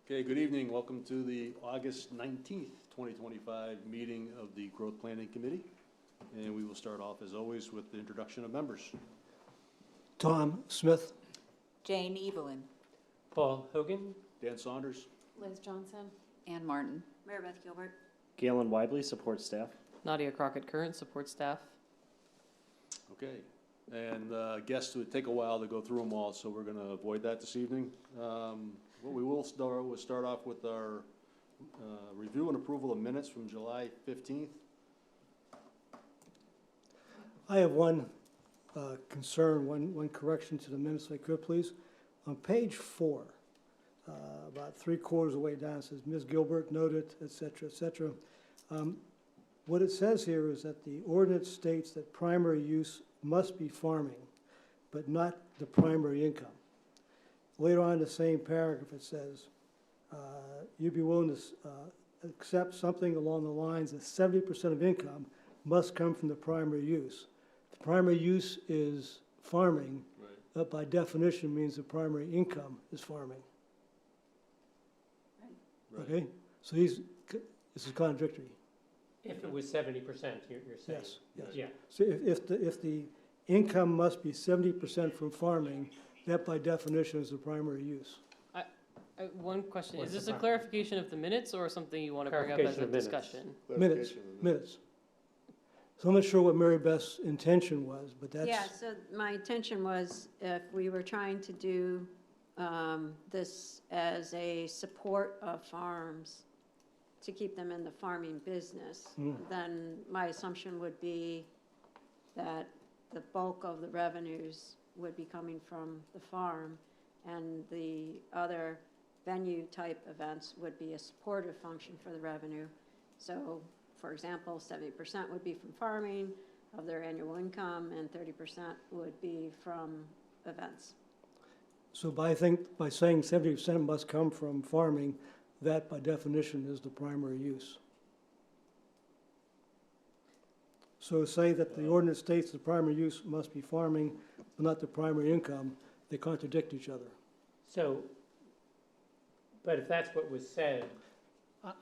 Okay, good evening. Welcome to the August 19th, 2025 meeting of the Growth Planning Committee. And we will start off, as always, with the introduction of members. Tom Smith. Jane Evelyn. Paul Hogan. Dan Saunders. Liz Johnson. Ann Martin. Mary Beth Gilbert. Galen Weibly, support staff. Nadia Crockett Current, support staff. Okay, and guests, it would take a while to go through them all, so we're going to avoid that this evening. What we will start off with our review and approval of minutes from July 15th. I have one concern, one correction to the minutes, if I could, please. On page 4, about 3/4 of the way down, it says Ms. Gilbert noted, et cetera, et cetera. What it says here is that the ordinance states that primary use must be farming, but not the primary income. Later on in the same paragraph, it says, you'd be willing to accept something along the lines that 70% of income must come from the primary use. The primary use is farming, Right. that by definition means the primary income is farming. Right. Okay? So this is contradictory. If it was 70%, you're saying? Yes, yes. Yeah. So if the income must be 70% from farming, that by definition is the primary use. One question, What's is this the a clarification of the minutes or something you want to bring up as Clarification a of minutes. discussion? Minutes. So I'm not sure what Mary Beth's intention was, but that's. Yeah, so my intention was if we were trying to do this as a support of farms to keep them in the farming business, then my assumption would be that the bulk of the revenues would be coming from the farm, and the other venue type events would be a supportive function for the revenue. So, for example, 70% would be from farming of their annual income, and 30% would be from events. So by saying 70% must come from farming, that by definition is the primary use. So say that the ordinance states the primary use must be farming, but not the primary income, they contradict each other. So, but if that's what was said,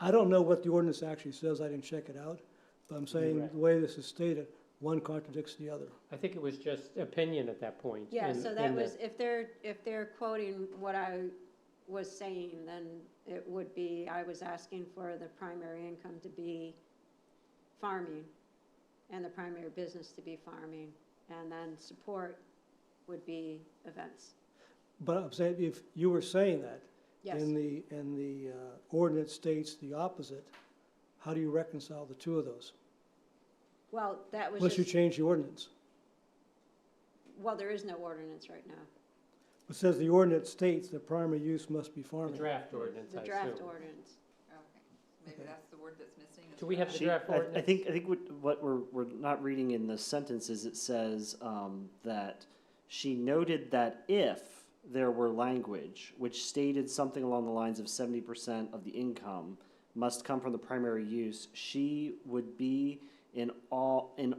I don't know what the ordinance actually says, I didn't check it out, but I'm saying Right. the way this is stated, one contradicts the other. I think it was just opinion at that point. Yeah, in- so that in the- was, if they're quoting what I was saying, then it would be, I was asking for the primary income to be farming and the primary business to be farming, and then support would be events. But I'm saying, if you were saying that, Yes. and the ordinance states the opposite, how do you reconcile the two of those? Well, that was Unless you just, change the ordinance. well, there is no ordinance right now. It says the ordinance states that primary use must be The farming. draft ordinance, The I draft assume. ordinance. Okay, maybe Okay. that's the word that's missing. Do we have the She, draft ordinance? I think what we're not reading in the sentence is it says that she noted that if there were language which stated something along the lines of 70% of the income must come from the primary use, she would be all in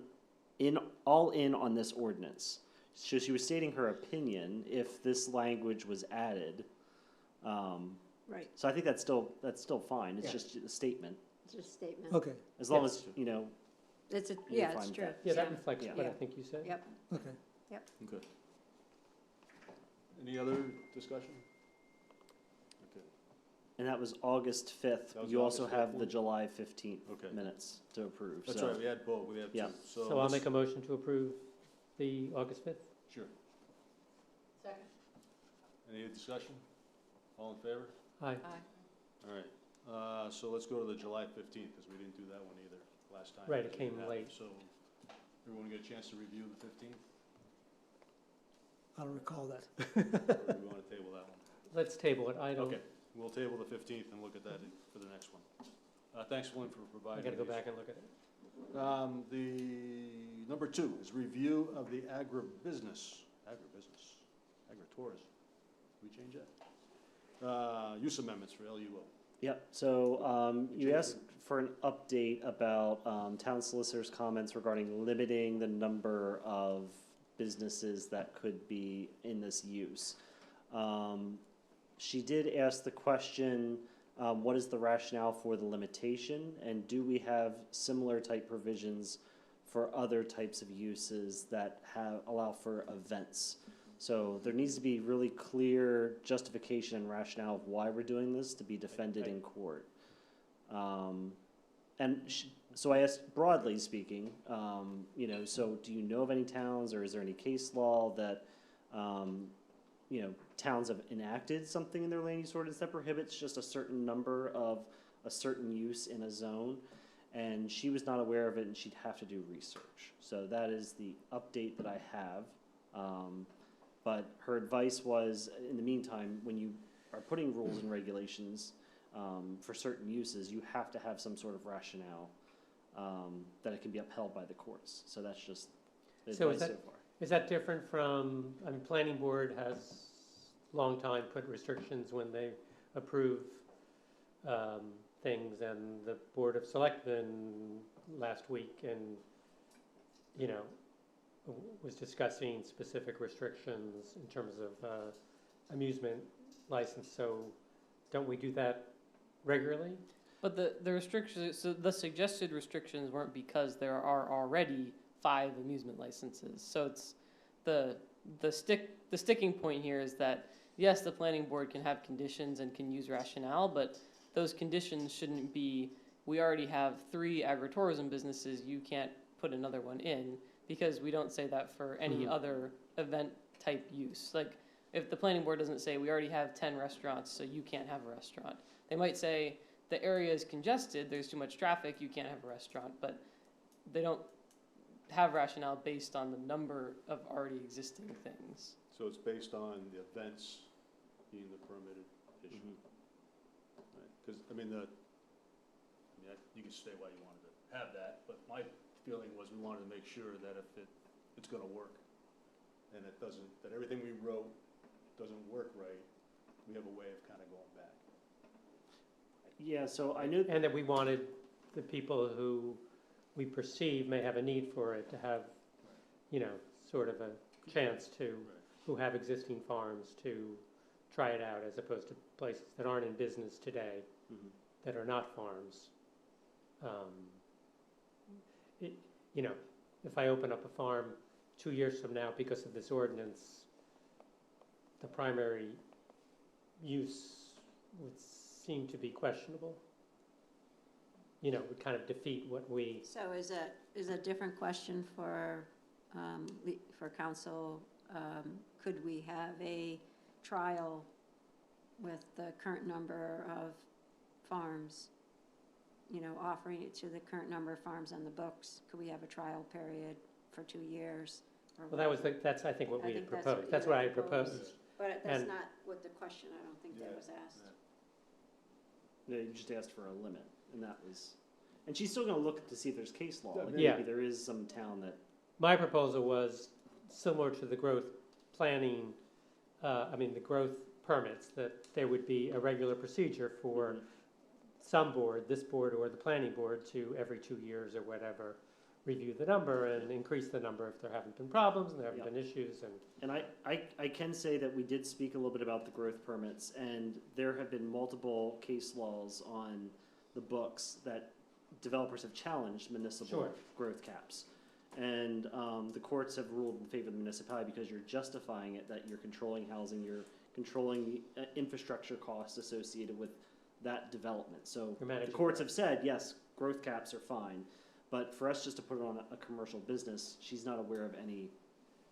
on this ordinance. So she was stating her opinion if this language was added. Right, So I think that's still fine. It's Yeah. just a statement. it's just a statement. Okay, As long Yes. as, you know, It's a, You're yeah, fine it's with true. that. Yeah, that reflects Yeah. what I Yeah. think you said. Yep, okay. Okay. Any other discussion? Okay. and that was August 5th. That was You also August 5th have the one? July 15th Okay. minutes to approve. That's so- right, we had both, we had two. Yeah. So I'll let's- make a motion to approve the August 5th. Sure. Second. Any discussion? All in favor? Aye. All right, so let's go to the July 15th, because we didn't do that one either last time. Right, it came Yeah, late. So, everyone get a chance to review the 15th, I don't recall that. or do we want to table that one? Let's table it. I don't, Okay, we'll table the 15th and look at that for the next one. Thanks, Lynn, for I providing. gotta go these. back and look at it. The number 2 is review of the agritourism. We change that? Use amendments for LUO. Yep, so you asked for an update about town solicitor's comments regarding limiting the number of businesses that could be in this use. She did ask the question, what is the rationale for the limitation? And do we have similar type provisions for other types of uses that allow for events? So there needs to be really clear justification and rationale of why we're doing this to be defended in court. So I asked, broadly speaking, so do you know of any towns, or is there any case law that, towns have enacted something in their land use ordinance that prohibits just a certain number of a certain use in a zone? And she was not aware of it, and she'd have to do research. So that is the update that I have. But her advice was, in the meantime, when you are putting rules and regulations for certain uses, you have to have some sort of rationale that it can be upheld by the courts. So that's just the So advice so far. Is that different from, planning board has long time put restrictions when they approve things, and the Board of Selectmen last week was discussing specific restrictions in terms of amusement license. So don't we do that regularly? But the restrictions, so the suggested restrictions weren't because there are already 5 amusement licenses. So it's the sticking point here is that, yes, the planning board can have conditions and can use rationale, but those conditions shouldn't be, we already have 3 agritourism businesses, you can't put another one in, because we don't say that for any other event type use. Like, if the planning board doesn't say, we already have 10 restaurants, so you can't have a restaurant. They might say, the area is congested, there's too much traffic, you can't have a restaurant, but they don't have rationale based on the number of already existing things. So it's based on the events being the permitted issue. Because, you can say why you wanted to have that, but my feeling was we wanted to make sure that if it's gonna work, and it doesn't, that everything we wrote doesn't work right, we have a way of kind of going back. Yeah, so I knew. And that we wanted the people who we perceive may have a need for it to have, sort of a chance to, who have existing farms, to try it out, as opposed to places that aren't in business today, that are not farms. If I open up a farm 2 years from now because of this ordinance, the primary use would seem to be questionable. Would kind of defeat what we. So is a different question for council. Could we have a trial with the current number of farms, offering it to the current number of farms on the books? Could we have a trial period for 2 years? Well, that's, I think, what we had proposed. That's you what I had proposed. But that's And- not what the question, I don't think that Yeah. was asked. Yeah, you just asked for a limit, and that was, and she's still gonna look to see if there's case law, like Yeah. maybe there is some town that. My proposal was similar to the growth planning, the growth permits, that there would be a regular procedure for some board, this board or the planning board, to every 2 years or whatever, review the number and increase the number if there haven't been problems and there haven't been issues. And I can say that we did speak a little bit about the growth permits, and there have been multiple case laws on the books that developers have challenged municipal Sure. growth caps. And the courts have ruled in favor of the municipality because you're justifying it, that you're controlling housing, you're controlling the infrastructure costs associated with that development. So You're the managing courts growth. have said, yes, growth caps are fine, but for us just to put it on a commercial business, she's not aware of any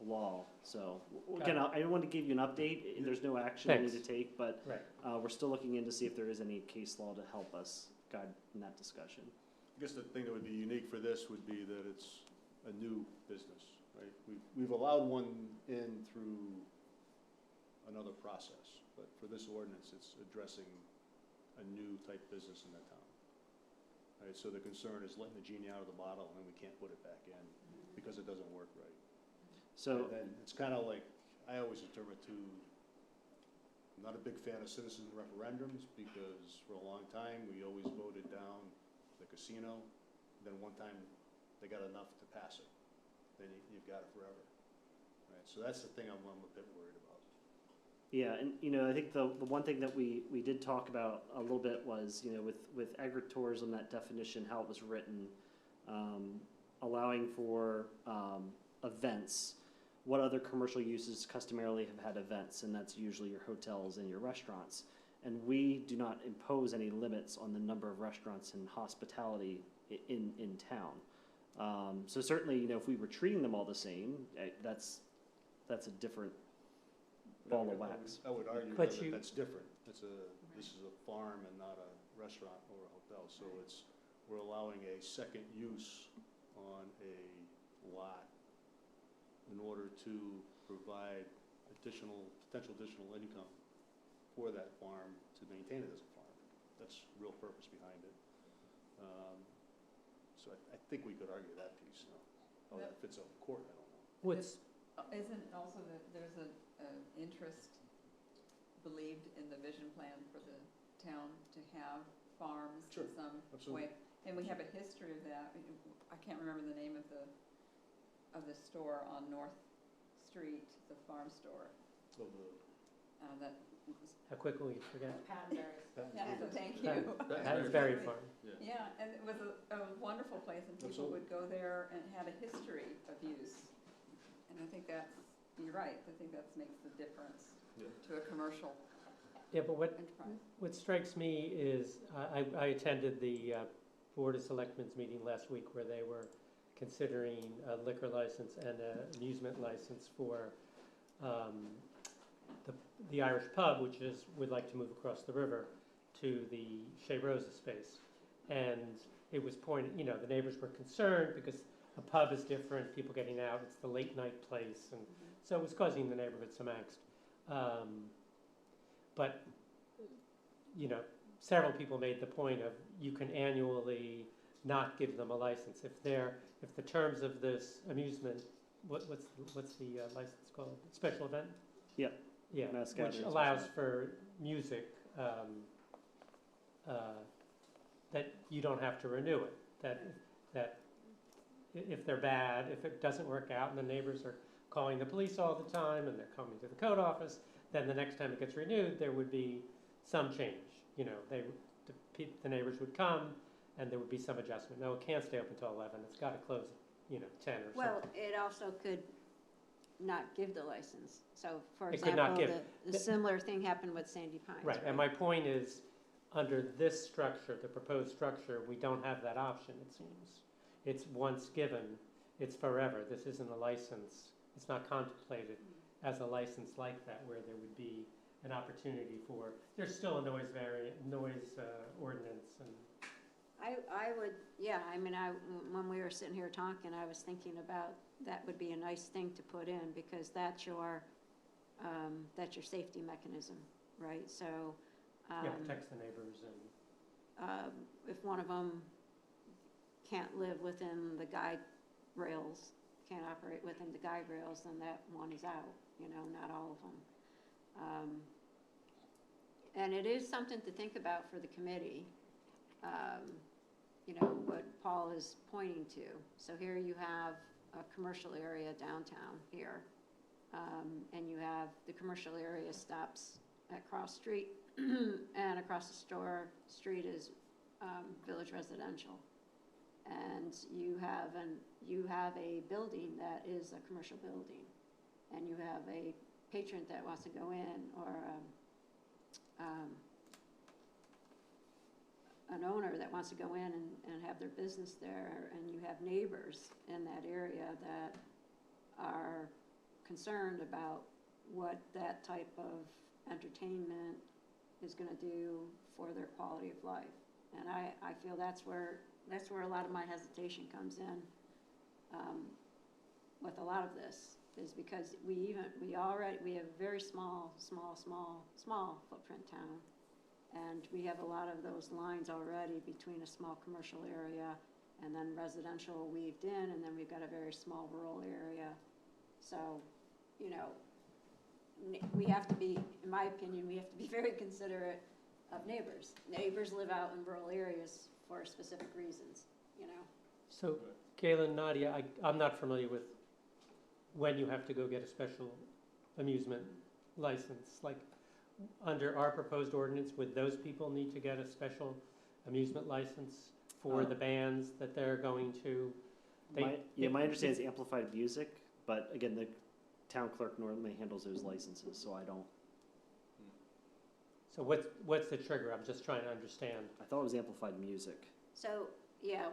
law. So again, I want to give you an update. There's no action we need to Thanks. take, but Right. we're still looking in to see if there is any case law to help us guide in that discussion. I guess the thing that would be unique for this would be that it's a new business, right? We've allowed one in through another process, but for this ordinance, it's addressing a new type business in the town. Right, so the concern is letting the genie out of the bottle, and then we can't put it back in because it doesn't work right. So, And then it's kind of like, I always interpret to, I'm not a big fan of citizen referendums because for a long time, we always voted down the casino. Then one time, they got enough to pass it. Then you've got it forever. Right, so that's the thing I'm a bit worried about. Yeah, and I think the one thing that we did talk about a little bit was, with agritourism, that definition, how it was written, allowing for events. What other commercial uses customarily have had events, and that's usually your hotels and your restaurants. And we do not impose any limits on the number of restaurants and hospitality in town. So certainly, if we were treating them all the same, that's a different ball of wax. I would argue But that you- that's different. This is a farm and not a restaurant or a hotel, so we're allowing a second use on a lot in order to provide potential additional income for that farm to maintain it as a farm. That's the real purpose behind it. So I think we could argue that piece, how that fits out in court, I don't know. What's, Isn't also that there's an interest believed in the vision plan for the town to have farms Sure, in some absolutely. way? And we have a history of that. I can't remember the name of the store on North Street, the farm store. So That how quickly you forget. yeah, so thank you. That's very fun. Yeah, and it was a wonderful place, and people Absolutely. would go there and had a history of use. And I think you're right, I think that makes the difference Yeah. to a commercial Yeah, but enterprise. what strikes me is, I attended the Board of Selectmen's meeting last week where they were considering a liquor license and an amusement license for the Irish pub, which would like to move across the river to the Shea Rosa space. And it was pointed, the neighbors were concerned because a pub is different, people getting out, it's the late night place, and so it was causing the neighborhood some angst. But, several people made the point of you can annually not give them a license. If the terms of this amusement, what's the license called? Special event? Yeah. Yeah, Mass which gatherings, allows special for music, that you don't have to renew it. That if they're bad, if it doesn't work out and the neighbors are calling the police all the time and they're coming to the code office, then the next time it gets renewed, there would be some change. The neighbors would come and there would be some adjustment. No, it can't stay open until 11, it's gotta close at, 10 or something. Well, it also could not give the license. So, for It could not example, give. the similar thing happened with Sandy Pines. Right, and my point is, under this structure, the proposed structure, we don't have that option, it seems. It's once given, it's forever. This isn't a license, it's not contemplated as a license like that, where there would be an opportunity for, there's still a noise ordinance, and I would, yeah, when we were sitting here talking, I was thinking about, that would be a nice thing to put in, because that's your safety mechanism, right? So, protects the neighbors and. if one of them can't live within the guide rails, can't operate within the guide rails, then that one is out, not all of them. And it is something to think about for the committee, what Paul is pointing to. So here you have a commercial area downtown here, and you have the commercial area stops at Cross Street, and across the street is Village Residential. And you have a building that is a commercial building, and you have a patron that wants to go in, or an owner that wants to go in and have their business there, and you have neighbors in that area that are concerned about what that type of entertainment is going to do for their quality of life. And I feel that's where a lot of my hesitation comes in with a lot of this, is because we have a very small footprint town, and we have a lot of those lines already between a small commercial area and then residential weaved in, and then we've got a very small rural area. So, we have to be, in my opinion, we have to be very considerate of neighbors. Neighbors live out in rural areas for specific reasons, So, Galen, Nadia, I'm not familiar with when you have to go get a special amusement license, like, under our proposed ordinance, would those people need to get a special amusement license for the bands that they're going to? My understanding is amplified music, but again, the town clerk normally handles those licenses, so I don't, So what's the trigger? I'm just trying to understand. I thought it was amplified music. So, yeah,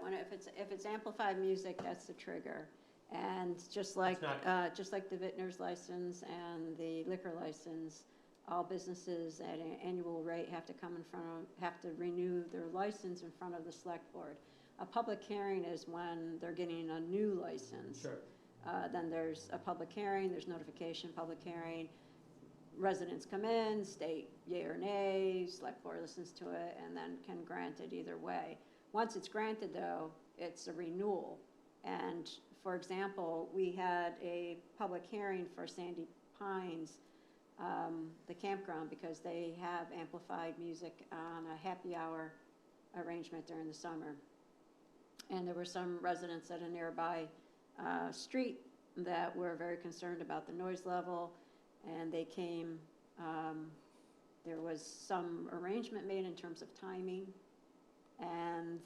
if it's amplified music, that's the trigger. And just like the vintner's license and the liquor license, all businesses at an annual rate have to renew their license in front of the select board. A public hearing is when they're getting a new license. Sure. Then there's a public hearing, there's notification, public hearing. Residents come in, state yea or nay, select board listens to it, and then can grant it either way. Once it's granted, though, it's a renewal. And, for example, we had a public hearing for Sandy Pines, the campground, because they have amplified music on a happy hour arrangement during the summer. And there were some residents at a nearby street that were very concerned about the noise level, and they came, there was some arrangement made in terms of timing, and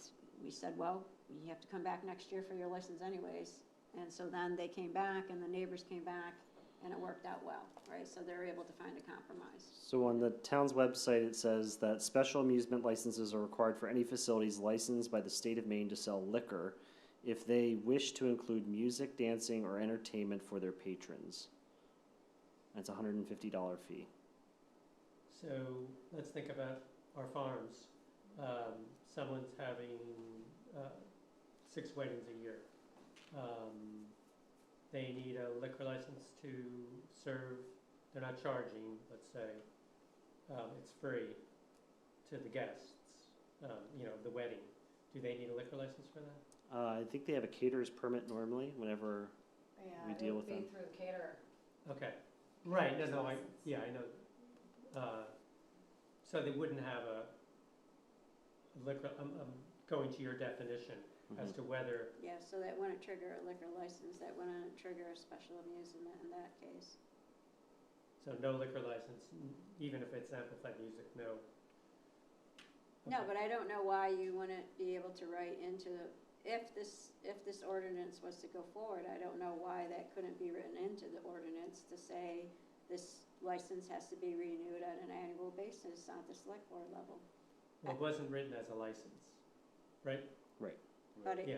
we said, well, you have to come back next year for your license anyways. And so then they came back, and the neighbors came back, and it worked out well, right? So they were able to find a compromise. So on the town's website, it says that special amusement licenses are required for any facilities licensed by the state of Maine to sell liquor if they wish to include music, dancing, or entertainment for their patrons. That's a $150 fee. So let's think about our farms. Someone's having 6 weddings a year. They need a liquor license to serve. They're not charging, let's say. It's free to the guests, the wedding. Do they need a liquor license for that? I think they have a caterer's permit normally whenever we deal with them. Yeah, it would be through the caterer. Okay, right, I know. So they wouldn't have a liquor, I'm going to your definition as to whether, Yeah, so that wouldn't trigger a liquor license, that wouldn't trigger a special amusement in that case. so no liquor license, even if it's amplified music, no. No, Okay. but I don't know why you wouldn't be able to write into, if this ordinance was to go forward, I don't know why that couldn't be written into the ordinance to say this license has to be renewed at an annual basis at the select board level. Well, it wasn't written as a license, right? But it, Yeah,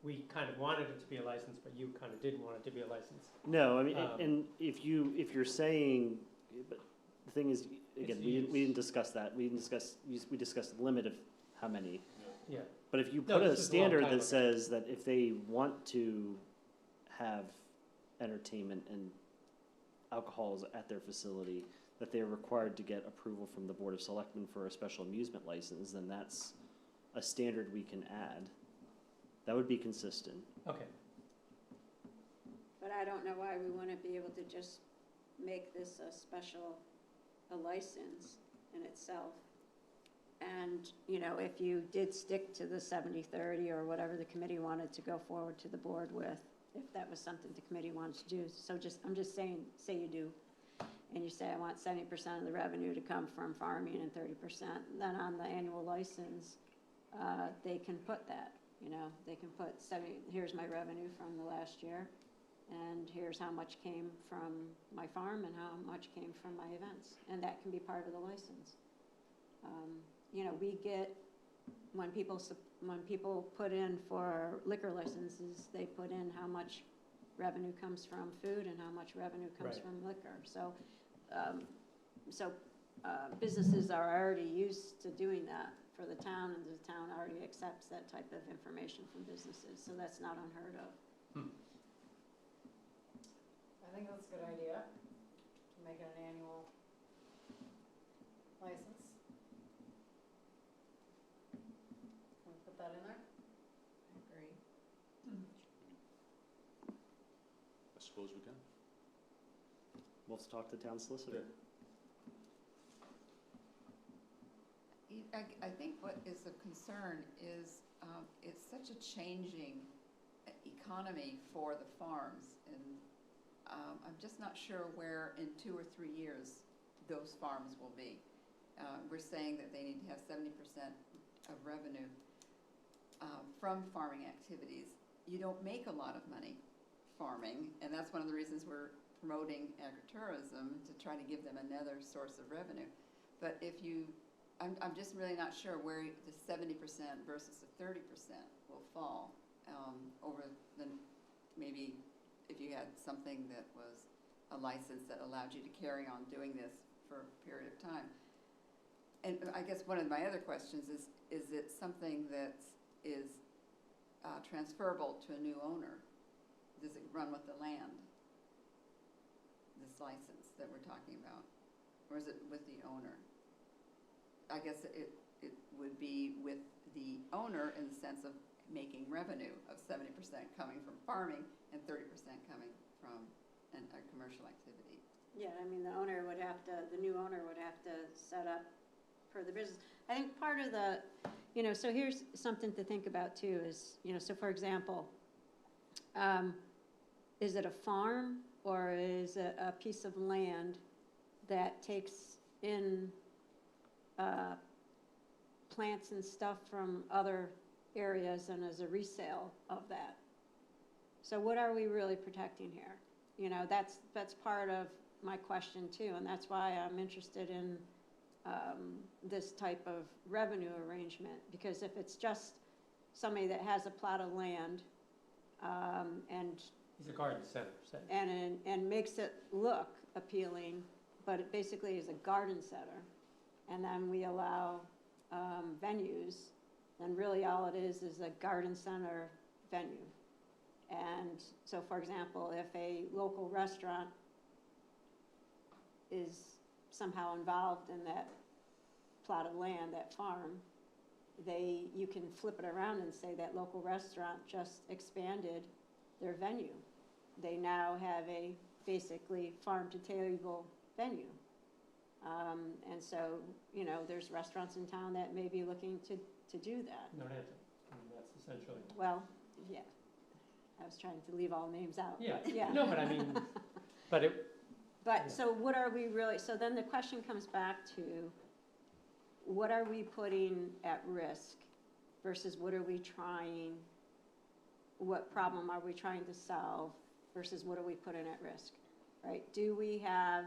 we kind of wanted it to be a license, but you kind of didn't want it to be a license. No, I mean, Um, and if you're saying, but the thing is, again, It's we didn't used. discuss that. We discussed the limit of how many. Yeah, But if you No, put a this is a long standard time that ago. says that if they want to have entertainment and alcohols at their facility, that they're required to get approval from the Board of Selectmen for a special amusement license, then that's a standard we can add. That would be consistent. okay. but I don't know why we wouldn't be able to just make this a license in itself. And, if you did stick to the 70-30 or whatever the committee wanted to go forward to the board with, if that was something the committee wanted to do. So I'm just saying, say you do, and you say, I want 70% of the revenue to come from farming and 30%, then on the annual license, they can put that, they can put here's my revenue from the last year, and here's how much came from my farm and how much came from my events, and that can be part of the license. We get, when people put in for liquor licenses, they put in how much revenue comes from food and how much revenue comes Right. from liquor. So businesses are already used to doing that for the town, and the town already accepts that type of information from businesses, so that's not unheard of. I think that's a good idea, to make it an annual license. Can we put that in there? I agree. I suppose we can. We'll have to talk to the town solicitor. I think what is a concern is, it's such a changing economy for the farms, and I'm just not sure where in 2 or 3 years those farms will be. We're saying that they need to have 70% of revenue from farming activities. You don't make a lot of money farming, and that's one of the reasons we're promoting agritourism, to try to give them another source of revenue. But if you, I'm just really not sure where the 70% versus the 30% will fall over the, maybe if you had something that was a license that allowed you to carry on doing this for a period of time. And I guess one of my other questions is it something that is transferable to a new owner? Does it run with the land, this license that we're talking about? Or is it with the owner? I guess it would be with the owner in the sense of making revenue of 70% coming from farming and 30% coming from a commercial activity. Yeah, I mean, the new owner would have to set up for the business. I think part of the, so here's something to think about too is, so for example, is it a farm or is it a piece of land that takes in plants and stuff from other areas and as a resale of that? So what are we really protecting here? That's part of my question too, and that's why I'm interested in this type of revenue arrangement, because if it's just somebody that has a plot of land and It's a garden center, say. and makes it look appealing, but it basically is a garden center, and then we allow venues, then really all it is a garden center venue. And so, for example, if a local restaurant is somehow involved in that plot of land, that farm, you can flip it around and say that local restaurant just expanded their venue. They now have a basically farm-to-table venue. And so, there's restaurants in town that may be looking to do that. You don't have to. I mean, that's essentially. Well, yeah. I was trying to leave all names out. Yeah. But yeah. No, but I mean, but it. But Yeah. so what are we really, so then the question comes back to, what are we putting at risk versus what problem are we trying to solve versus what are we putting at risk, right? Do we have,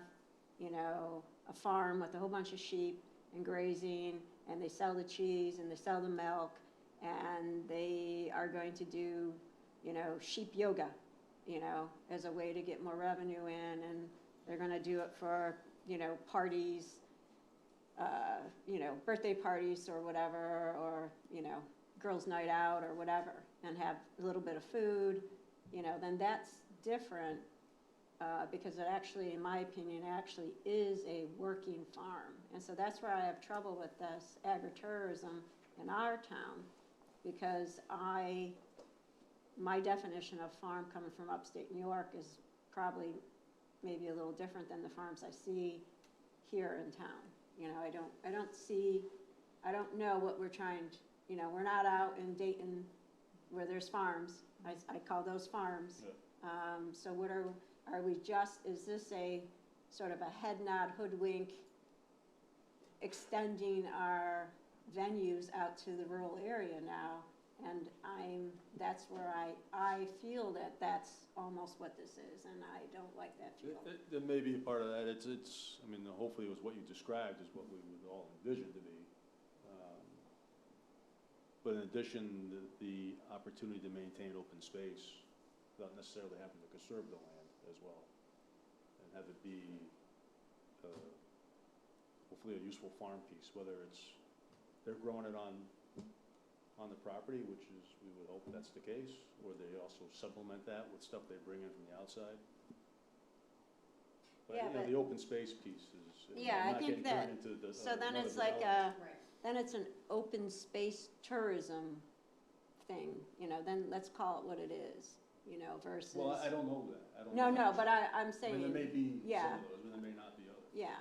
a farm with a whole bunch of sheep and grazing, and they sell the cheese and they sell the milk, and they are going to do, sheep yoga, as a way to get more revenue in, and they're going to do it for, parties, birthday parties or whatever, or, girls' night out or whatever, and have a little bit of food, then that's different because it actually, in my opinion, actually is a working farm. And so that's where I have trouble with this agritourism in our town, because my definition of farm coming from upstate New York is probably maybe a little different than the farms I see here in town. I don't know what we're trying to, we're not out in Dayton where there's farms. I call those farms. Yeah. So is this a sort of a head nod hoodwink extending our venues out to the rural area now? And that's where I feel that that's almost what this is, and I don't like that feel. There may be a part of that. Hopefully it was what you described is what we would all envision to be. But in addition, the opportunity to maintain open space without necessarily having to conserve the land as well, and have it be hopefully a useful farm piece, whether it's they're growing it on the property, which is, we would hope that's the case, or they also supplement that with stuff they bring in from the outside. But, Yeah, but- the open space piece is, Yeah, I not think getting turned into the. So then another it's like development. Right. then it's an open space tourism thing, then let's call it what it is, versus. Well, I don't know that. I don't No, know. no, but I'm I saying. mean, there may be some yeah. of those, but there may not be others. Yeah. Right?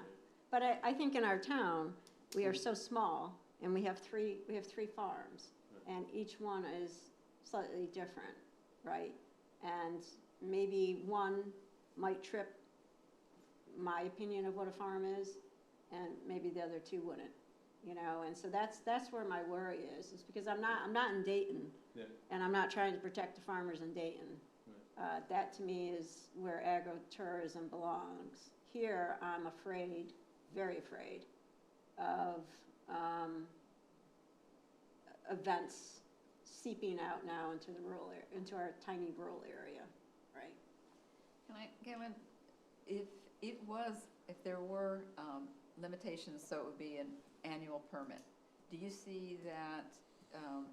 But I think in our town, we are so small, and we have three farms, Right. and each one is slightly different, right? And maybe one might trip my opinion of what a farm is, and maybe the other two wouldn't, and so that's where my worry is because I'm not in Dayton, Yeah. and I'm not trying to protect the farmers in Dayton. That to me is where agritourism belongs. Here, I'm afraid, very afraid, of events seeping out now into the into our tiny rural area, right? Kevin, if there were limitations, so it would be an annual permit, do you see that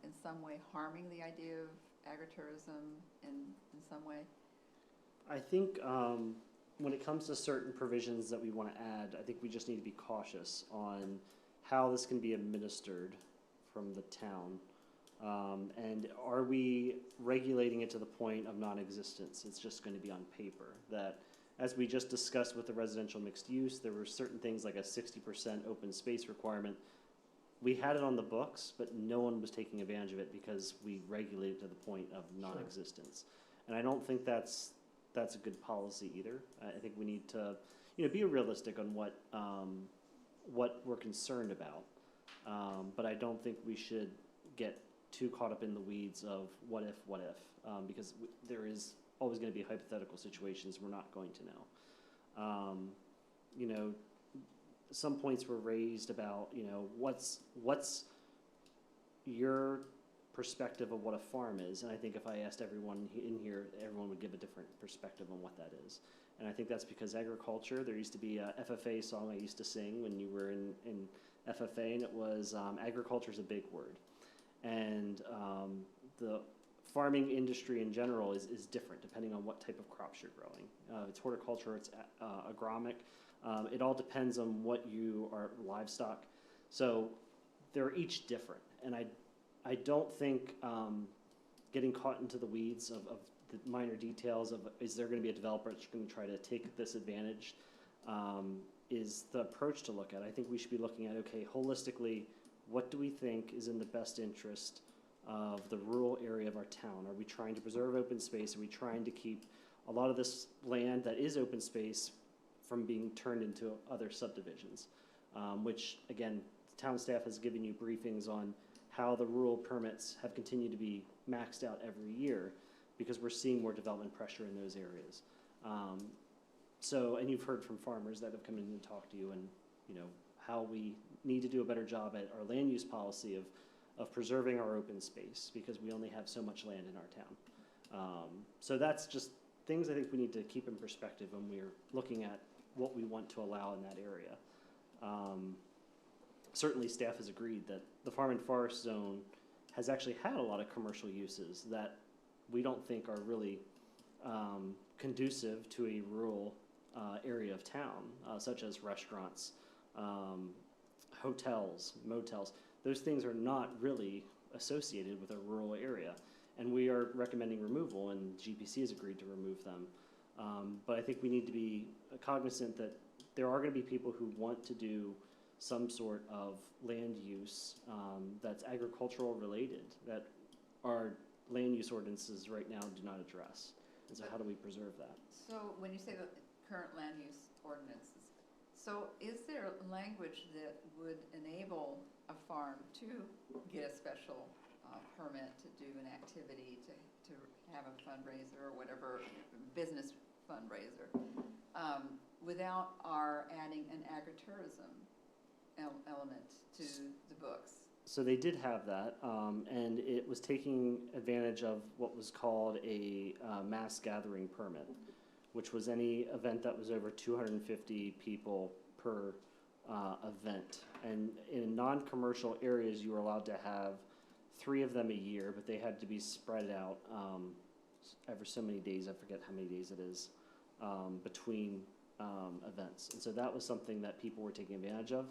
in some way harming the idea of agritourism in some way? I think when it comes to certain provisions that we want to add, I think we just need to be cautious on how this can be administered from the town. And are we regulating it to the point of non-existence? It's just going to be on paper. That, as we just discussed with the residential mixed use, there were certain things like a 60% open space requirement. We had it on the books, but no one was taking advantage of it because we regulated to the point of non-existence. And I don't think that's a good policy either. I think we need to, be realistic on what we're concerned about. But I don't think we should get too caught up in the weeds of what if, because there is always going to be hypothetical situations we're not going to know. Some points were raised about, what's your perspective of what a farm is, and I think if I asked everyone in here, everyone would give a different perspective on what that is. And I think that's because agriculture, there used to be a FFA song I used to sing when you were in FFA, and it was agriculture is a big word. And the farming industry in general is different depending on what type of crops you're growing. It's horticulture, it's agronomic. It all depends on what you are, livestock. So they're each different. And I don't think getting caught into the weeds of the minor details of is there going to be a developer that's going to try to take this advantage is the approach to look at. I think we should be looking at, okay, holistically, what do we think is in the best interest of the rural area of our town? Are we trying to preserve open space? Are we trying to keep a lot of this land that is open space from being turned into other subdivisions? Which, again, the town staff has given you briefings on how the rural permits have continued to be maxed out every year because we're seeing more development pressure in those areas. And you've heard from farmers that have come in and talked to you and, how we need to do a better job at our land use policy of preserving our open space because we only have so much land in our town. So that's just things I think we need to keep in perspective when we're looking at what we want to allow in that area. Certainly staff has agreed that the farm and forest zone has actually had a lot of commercial uses that we don't think are really conducive to a rural area of town, such as restaurants, hotels, motels. Those things are not really associated with a rural area. And we are recommending removal, and GPC has agreed to remove them. But I think we need to be cognizant that there are going to be people who want to do some sort of land use that's agricultural related that our land use ordinances right now do not address. And so how do we preserve that? So when you say the current land use ordinances, so is there language that would enable a farm to get a special permit to do an activity, to have a fundraiser or whatever, business fundraiser, without our adding an agritourism element to the books? So they did have that, and it was taking advantage of what was called a mass gathering permit, which was any event that was over 250 people per event. And in non-commercial areas, you were allowed to have 3 of them a year, but they had to be spread out every so many days. I forget how many days it is between events. And so that was something that people were taking advantage of.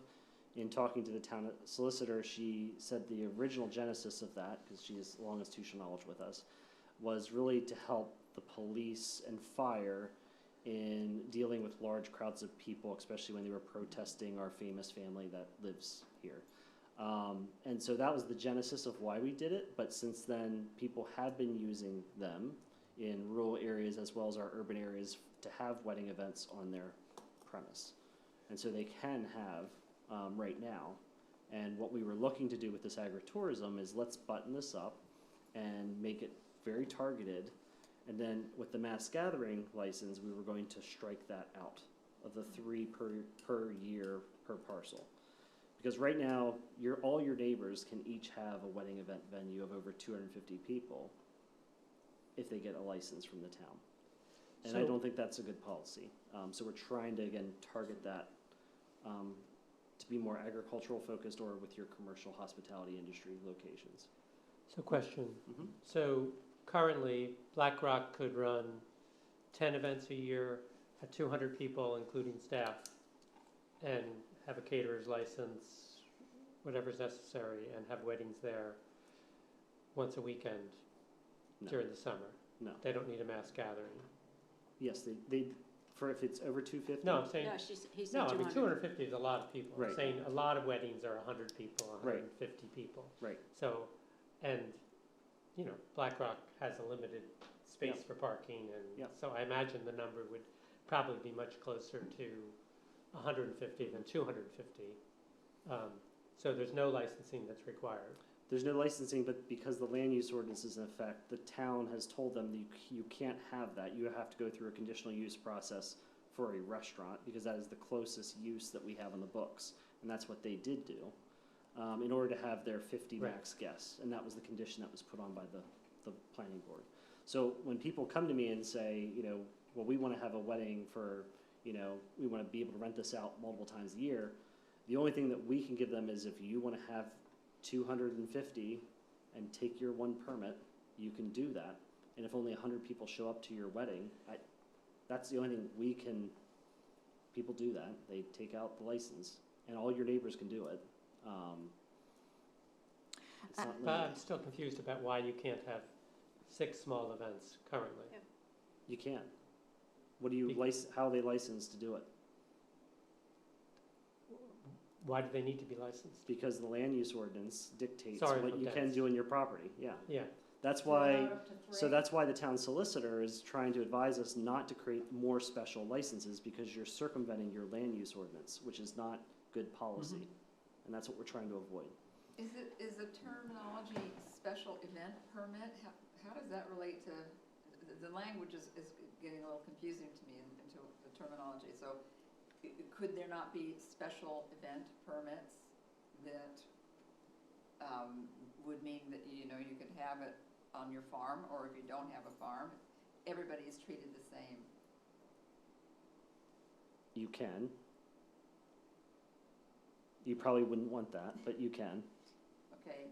In talking to the town solicitor, she said the original genesis of that, because she has long institutional knowledge with us, was really to help the police and fire in dealing with large crowds of people, especially when they were protesting our famous family that lives here. And so that was the genesis of why we did it, but since then, people have been using them in rural areas as well as our urban areas to have wedding events on their premise. And so they can have, right now. And what we were looking to do with this agritourism is let's button this up and make it very targeted. And then with the mass gathering license, we were going to strike that out of the 3 per year per parcel. Because right now, all your neighbors can each have a wedding event venue of over 250 people if they get a license from the town. And I So- don't think that's a good policy. So we're trying to, again, target that to be more agricultural focused or with your commercial hospitality industry locations. So question, Mhm. so currently BlackRock could run 10 events a year at 200 people, including staff, and have a caterer's license, whatever's necessary, and have weddings there once a weekend No. during the summer. No. They don't need a mass gathering. Yes, they for if it's over 250. No, I'm saying, No, he said no, I mean, 200. 250 is a lot of people. I'm Right. saying a lot of weddings are 100 people, Right. 150 people. Right. So, and, you know, BlackRock has a limited space Yep. for parking, and Yep. so I imagine the number would probably be much closer to 150 than 250. So there's no licensing that's required. There's no licensing, but because the land use ordinance is in effect, the town has told them that you can't have that. You have to go through a conditional use process for a restaurant, because that is the closest use that we have on the books. And that's what they did do, in order to have their 50 Right. max guests. And that was the condition that was put on by the planning board. So when people come to me and say, well, we want to have a wedding for, we want to be able to rent this out multiple times a year, the only thing that we can give them is if you want to have 250 and take your one permit, you can do that. And if only 100 people show up to your wedding, that's the only thing people do that. They take out the license, and all your neighbors can do it. It's not But I'm limited. still confused about why you can't have 6 small events currently. You can't. What do you Be- how are they licensed to do it? Why do they need to be licensed? Because the land use ordinance dictates Sorry what for you that. can do in your property, yeah. Yeah, That's why, so that's why the town solicitor is trying to advise us not to create more special licenses, because you're circumventing your land use ordinance, which is not good policy. And that's what we're trying to avoid. Is the terminology special event permit, how does that relate to, the language is getting a little confusing to me into the terminology. So could there not be special event permits that would mean that, you could have it on your farm, or if you don't have a farm, everybody is treated the same? You can. You probably wouldn't want that, but you can. Okay,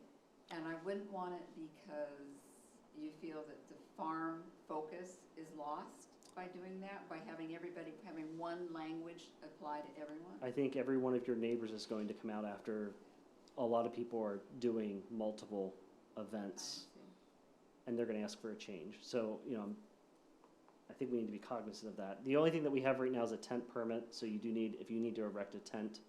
and I wouldn't want it because you feel that the farm focus is lost by doing that, by having one language apply to everyone? I think every one of your neighbors is going to come out after a lot of people are doing multiple events, and they're gonna ask for a change. So, I think we need to be cognizant of that. The only thing that we have right now is a tent permit, so if you need to erect a tent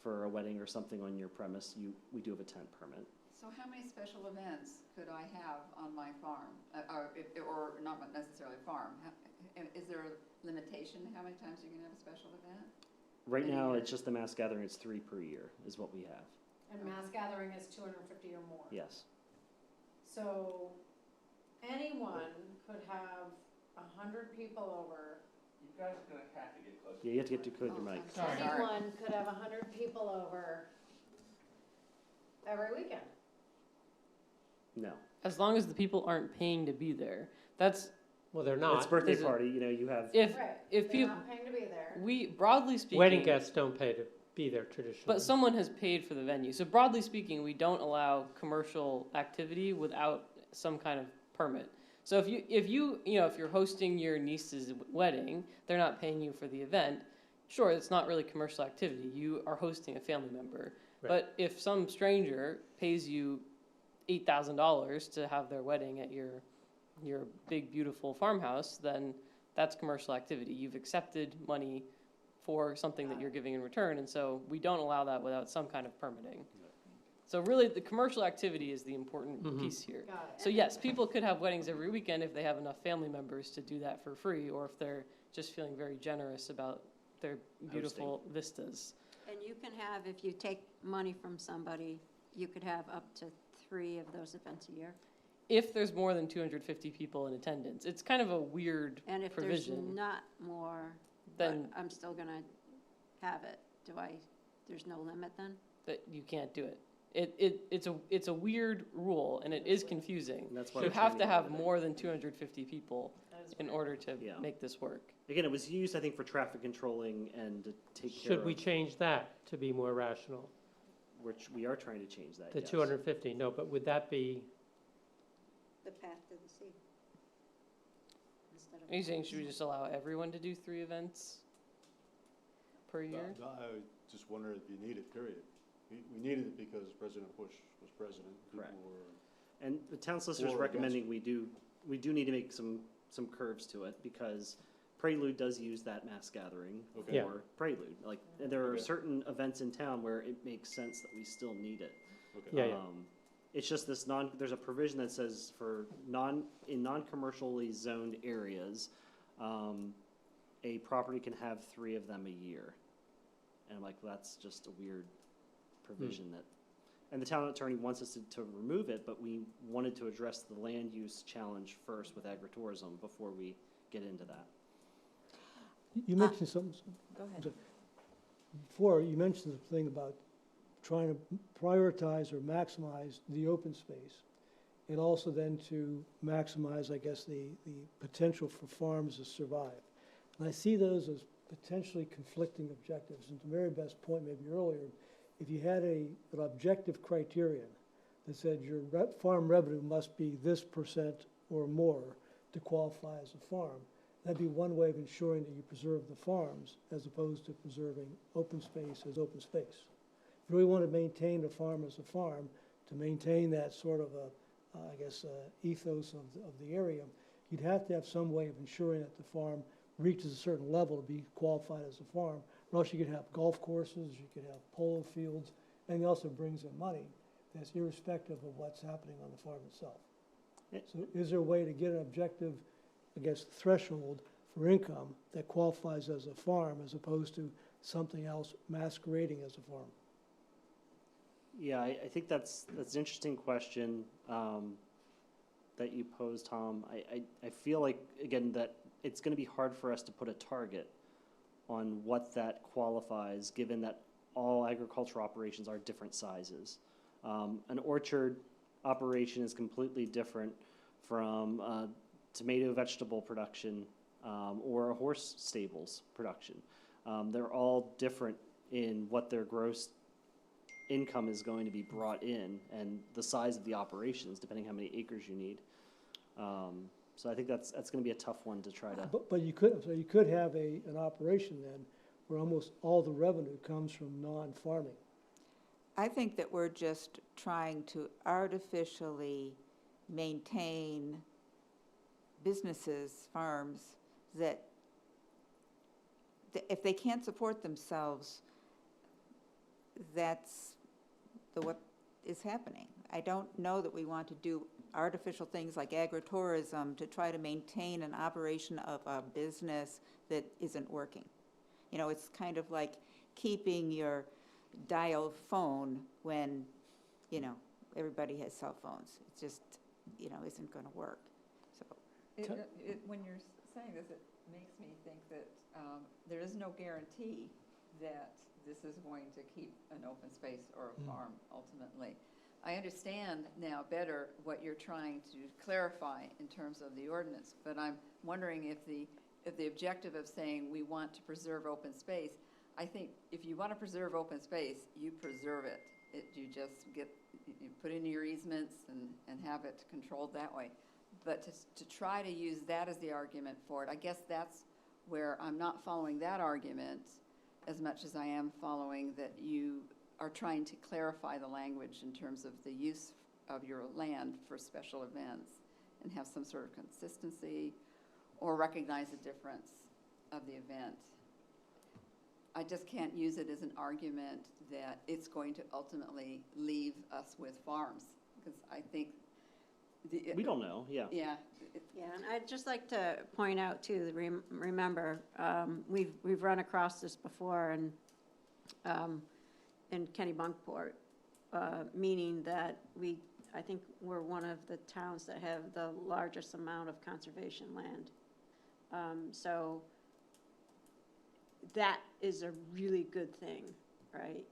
for a wedding or something on your premise, we do have a tent permit. So how many special events could I have on my farm, or not necessarily farm? Is there a limitation to how many times you can have a special event? Right now, Any- it's just the mass gathering, it's 3 per year is what we have, And mass gathering is 250 or more. yes. So anyone could have 100 people over. You guys are gonna have to get closer. Yeah, you have to get to code your mic. I'm sorry. Anyone could have 100 people over every weekend. No. As long as the people aren't paying to be there. That's, well, they're It's not. birthday Is it- party, you have, if, Right. if They're people, not paying to be there. we, broadly speaking. Wedding guests don't pay to be there traditionally. But someone has paid for the venue. So broadly speaking, we don't allow commercial activity without some kind of permit. So if you're hosting your niece's wedding, they're not paying you for the event. Sure, it's not really commercial activity. You are hosting a family member. Right. But if some stranger pays you $8,000 to have their wedding at your big beautiful farmhouse, then that's commercial activity. You've accepted money for something that you're giving in return, and so we don't allow that without some kind of permitting. So really, the commercial activity is the important Mhm. piece here. Got it. So yes, people could have weddings every weekend if they have enough family members to do that for free, or if they're just feeling very generous about their beautiful vistas. And you can have, if you take money from somebody, you could have up to 3 of those events a year. If there's more than 250 people in attendance, it's kind of a weird And if there's provision. not more, but Then I'm still gonna have it. There's no limit then? that you can't do it. It's a weird rule, and it is confusing. And that's why You we're have trying to have limit it. more than 250 people in order to Yeah. make this work. Again, it was used, I think, for traffic controlling and to take care Should we of, change that to be more rational? which we are trying to change that, The yes. 250, no, but would that be, The path to the sea. Instead of. Are you saying should we just allow everyone to do 3 events per year? No, I just wondered if you need it, period. We needed it because President Bush was president. People Correct. were- And the town solicitor's Or against. recommending we do need to make some curves to it, because Prelude does use that mass gathering Okay. Yeah. for Prelude. Like, and there are Okay. certain events in town where it makes sense that we still need it. Okay. Yeah, yeah. It's just there's a provision that says for non-commercially zoned areas, a property can have 3 of them a year. And I'm like, that's just a weird provision that, and the town attorney wants us to remove it, but we wanted to address the land use challenge first with agritourism before we get into that. You mentioned something, Go ahead. before, you mentioned the thing about trying to prioritize or maximize the open space, and also then to maximize, I guess, the potential for farms to survive. And I see those as potentially conflicting objectives. And to Mary Beth's point maybe earlier, if you had an objective criterion that said your farm revenue must be this % or more to qualify as a farm, that'd be one way of ensuring that you preserve the farms as opposed to preserving open space as open space. If you really want to maintain a farm as a farm, to maintain that sort of ethos of the area, you'd have to have some way of ensuring that the farm reaches a certain level to be qualified as a farm. Or else you could have golf courses, you could have polo fields, and it also brings in money that's irrespective of what's happening on the farm itself. So is there a way to get an objective, I guess, threshold for income that qualifies as a farm as opposed to something else masquerading as a farm? Yeah, I think that's an interesting question that you posed, Tom. I feel like, again, that it's going to be hard for us to put a target on what that qualifies, given that all agricultural operations are different sizes. An orchard operation is completely different from tomato vegetable production or a horse stables production. They're all different in what their gross income is going to be brought in and the size of the operations, depending how many acres you need. So I think that's going to be a tough one to try to. But you could have an operation then where almost all the revenue comes from non-farming. I think that we're just trying to artificially maintain businesses, farms, that if they can't support themselves, that's what is happening. I don't know that we want to do artificial things like agritourism to try to maintain an operation of a business that isn't working. You know, it's kind of like keeping your dial phone when, you know, everybody has cell phones. It just, you know, isn't going to work. So When you're saying this, it makes me think that there is no guarantee that this is going to keep an open space or a farm ultimately. I understand now better what you're trying to clarify in terms of the ordinance, but I'm wondering if the objective of saying we want to preserve open space, I think if you want to preserve open space, you preserve it. You just you put in your easements and have it controlled that way. But to try to use that as the argument for it, I guess that's where I'm not following that argument as much as I am following that you are trying to clarify the language in terms of the use of your land for special events and have some sort of consistency or recognize the difference of the event. I just can't use it as an argument that it's going to ultimately leave us with farms, because I think We don't know, yeah. Yeah, Yeah, and I'd just like to point out too, remember, we've run across this before in Kennebunkport, meaning that I think we're one of the towns that have the largest amount of conservation land. So that is a really good thing, right?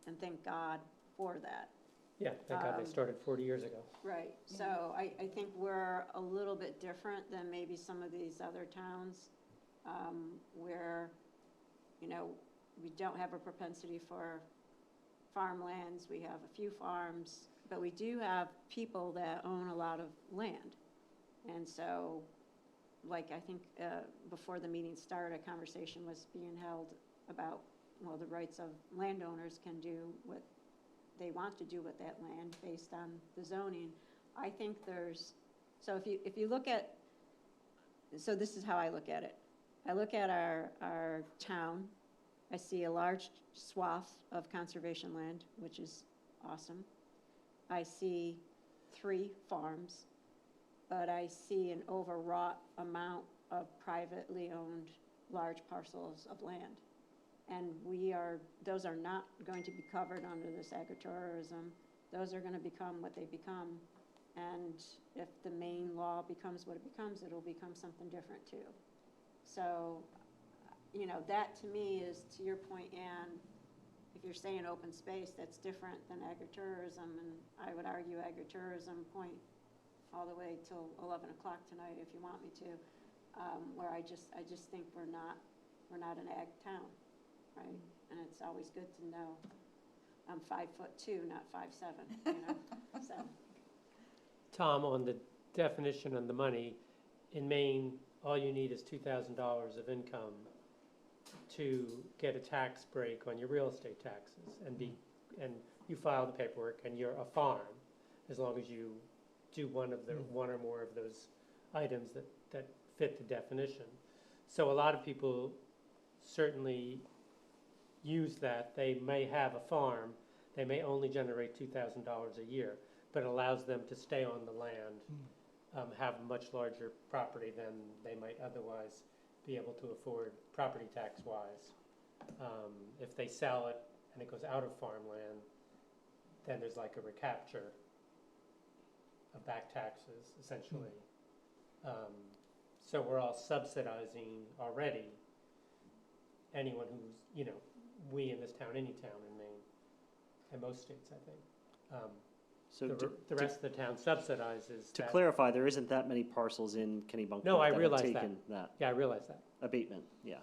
And thank God for that. Yeah, thank God they started 40 years ago. Right, so I think we're a little bit different than maybe some of these other towns, where, you know, we don't have a propensity for farmlands, we have a few farms, but we do have people that own a lot of land. And so, like, I think, before the meeting started, a conversation was being held about, well, the rights of landowners can do what they want to do with that land based on the zoning. I think so if you look at, so this is how I look at it. I look at our town, I see a large swath of conservation land, which is awesome. I see 3 farms, but I see an overwrought amount of privately owned large parcels of land. And those are not going to be covered under this agritourism. Those are gonna become what they become. And if the main law becomes what it becomes, it'll become something different too. So, you know, that to me is, to your point, Ann, if you're saying open space, that's different than agritourism. And I would argue agritourism point all the way till 11 o'clock tonight if you want me to, where I just think we're not an ag town. Right, and it's always good to know I'm 5'2", not 5'7", you know, so. Tom, on the definition and the money, in Maine, all you need is $2,000 of income to get a tax break on your real estate taxes, and you file the paperwork, and you're a farm, as long as you do one or more of those items that fit the definition. So a lot of people certainly use that. They may have a farm, they may only generate $2,000 a year, but it allows them to stay on the land, have a much larger property than they might otherwise be able to afford property tax-wise. If they sell it and it goes out of farmland, then there's like a recapture of back taxes, essentially. So we're all subsidizing already anyone who's, you know, we in this town, any town in Maine, and most states, I think. So The rest of the town subsidizes to that. clarify, there isn't that many parcels in Kennebunkport No, I that have realize taken that Yeah, I realize that. abatement, yeah.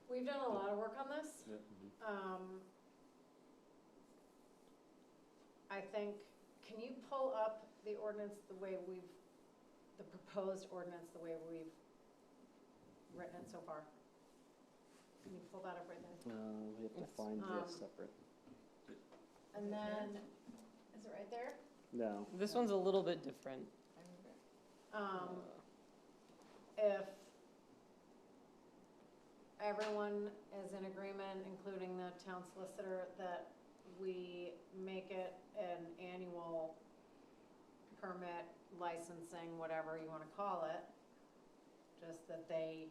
We've done a lot of work on this. I think, can you pull up the ordinance the proposed ordinance the way we've written it so far? Can you pull that up right there? We have to find this separate. And then, is it right there? No. This one's a little bit different. If everyone is in agreement, including the town solicitor, that we make it an annual permit, licensing, whatever you wanna call it, just that they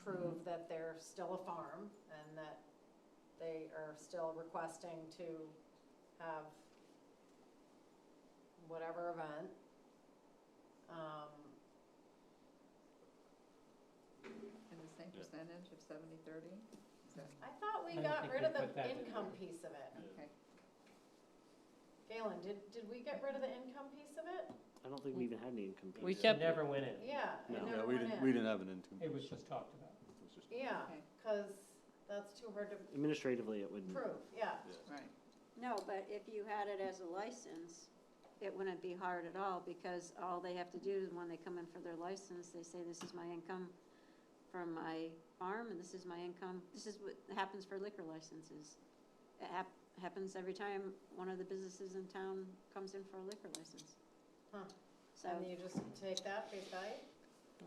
prove that they're still a farm and that they are still requesting to have whatever event. and the same percentage of 70/30? Is that, I thought we I don't got think rid we of the put that in income there. piece of it. okay. Galen, did we get rid of the income piece of it? I don't think we even had any income. We piece. kept- It never went in. Yeah, it No. never Yeah, went in. we didn't have an income. It was just talked about. It was just- Yeah, Okay. cause that's too hard to Administratively, it would. prove, yeah. Right. No, but if you had it as a license, it wouldn't be hard at all, because all they have to do is when they come in for their license, they say, this is my income from my farm, and this is my income. This is what happens for liquor licenses. It happens every time one of the businesses in town comes in for a liquor license. Huh. So, And you just take that face value?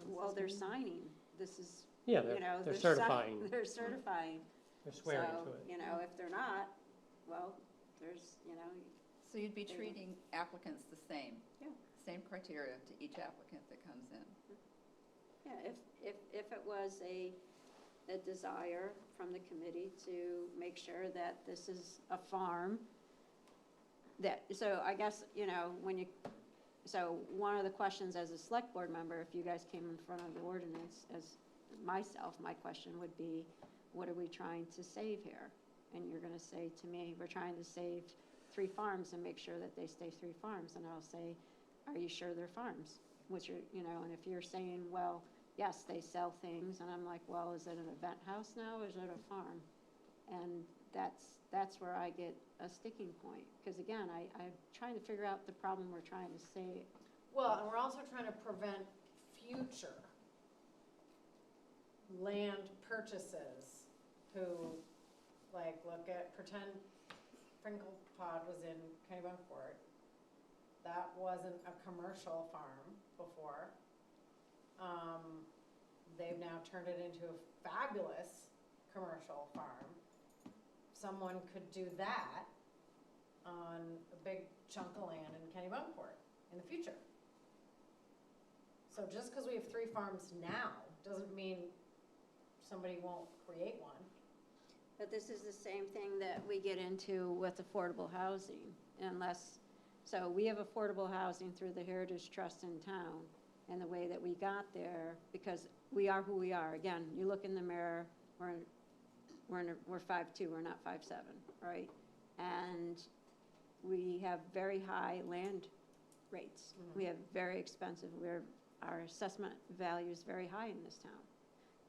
Well, they're signing, this is, Yeah, you know. they're si- certifying, They're certifying. they're swearing So, to it. you know, if they're not, well, there's, you know, So you'd be There you go. treating applicants the same? Yeah. Same criteria to each applicant that comes in? yeah, if it was a desire from the committee to make sure that this is a farm, that, so I guess, you know, so one of the questions as a select board member, if you guys came in front of the ordinance, as myself, my question would be, what are we trying to save here? And you're gonna say to me, we're trying to save 3 farms and make sure that they stay 3 farms. And I'll say, are you sure they're farms? Which are, you know, and if you're saying, well, yes, they sell things, and I'm like, well, is it an event house now, or is it a farm? And that's where I get a sticking point, because again, I'm trying to figure out the problem we're trying to say. Well, and we're also trying to prevent future land purchases who, like, pretend Sprinkle Pod was in Kennebunkport. That wasn't a commercial farm before. They've now turned it into a fabulous commercial farm. Someone could do that on a big chunk of land in Kennebunkport in the future. So just because we have 3 farms now, doesn't mean somebody won't create one. But this is the same thing that we get into with affordable housing, so we have affordable housing through the Heritage Trust in town, and the way that we got there, because we are who we are. Again, you look in the mirror, we're 5'2", we're not 5'7", right? And we have very high land rates. We have very expensive, our assessment value is very high in this town.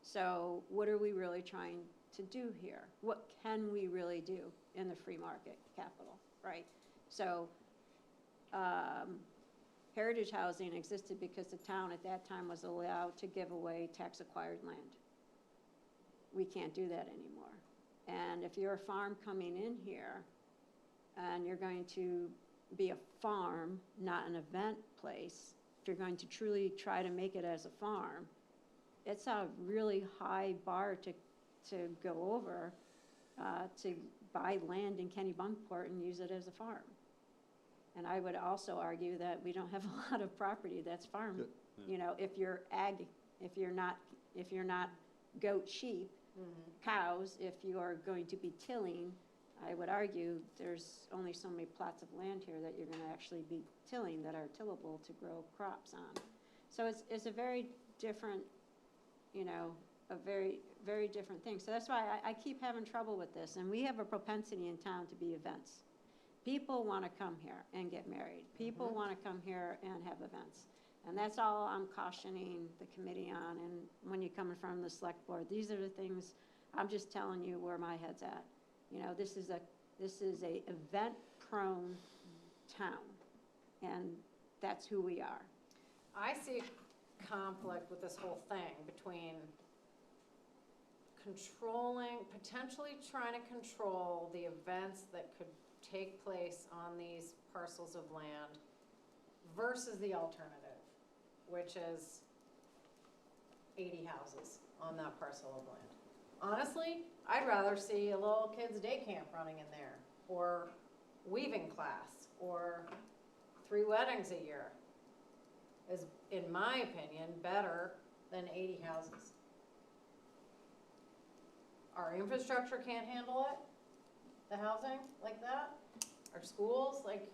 So what are we really trying to do here? What can we really do in the free market capital, right? So heritage housing existed because the town at that time was allowed to give away tax-acquired land. We can't do that anymore. And if you're a farm coming in here, and you're going to be a farm, not an event place, if you're going to truly try to make it as a farm, it's a really high bar to go over, to buy land in Kennebunkport and use it as a farm. And I would also argue that we don't have a lot of property that's farm. Good, yeah. You know, if you're ag, if you're not goat, sheep, cows, if you are going to be tilling, I would argue there's only so many plots of land here that you're gonna actually be tilling that are tillable to grow crops on. So it's a very different, you know, a very, very different thing. So that's why I keep having trouble with this. And we have a propensity in town to be events. People want to come here and get married. People want to come here and have events. And that's all I'm cautioning the committee on. And when you come in front of the select board, these are the things, I'm just telling you where my head's at. You know, this is a event-prone town, and that's who we are. I see conflict with this whole thing between potentially trying to control the events that could take place on these parcels of land versus the alternative, which is 80 houses on that parcel of land. Honestly, I'd rather see a little kids' day camp running in there, or weaving class, or 3 weddings a year. Is, in my opinion, better than 80 houses. Our infrastructure can't handle it, the housing like that, our schools, like,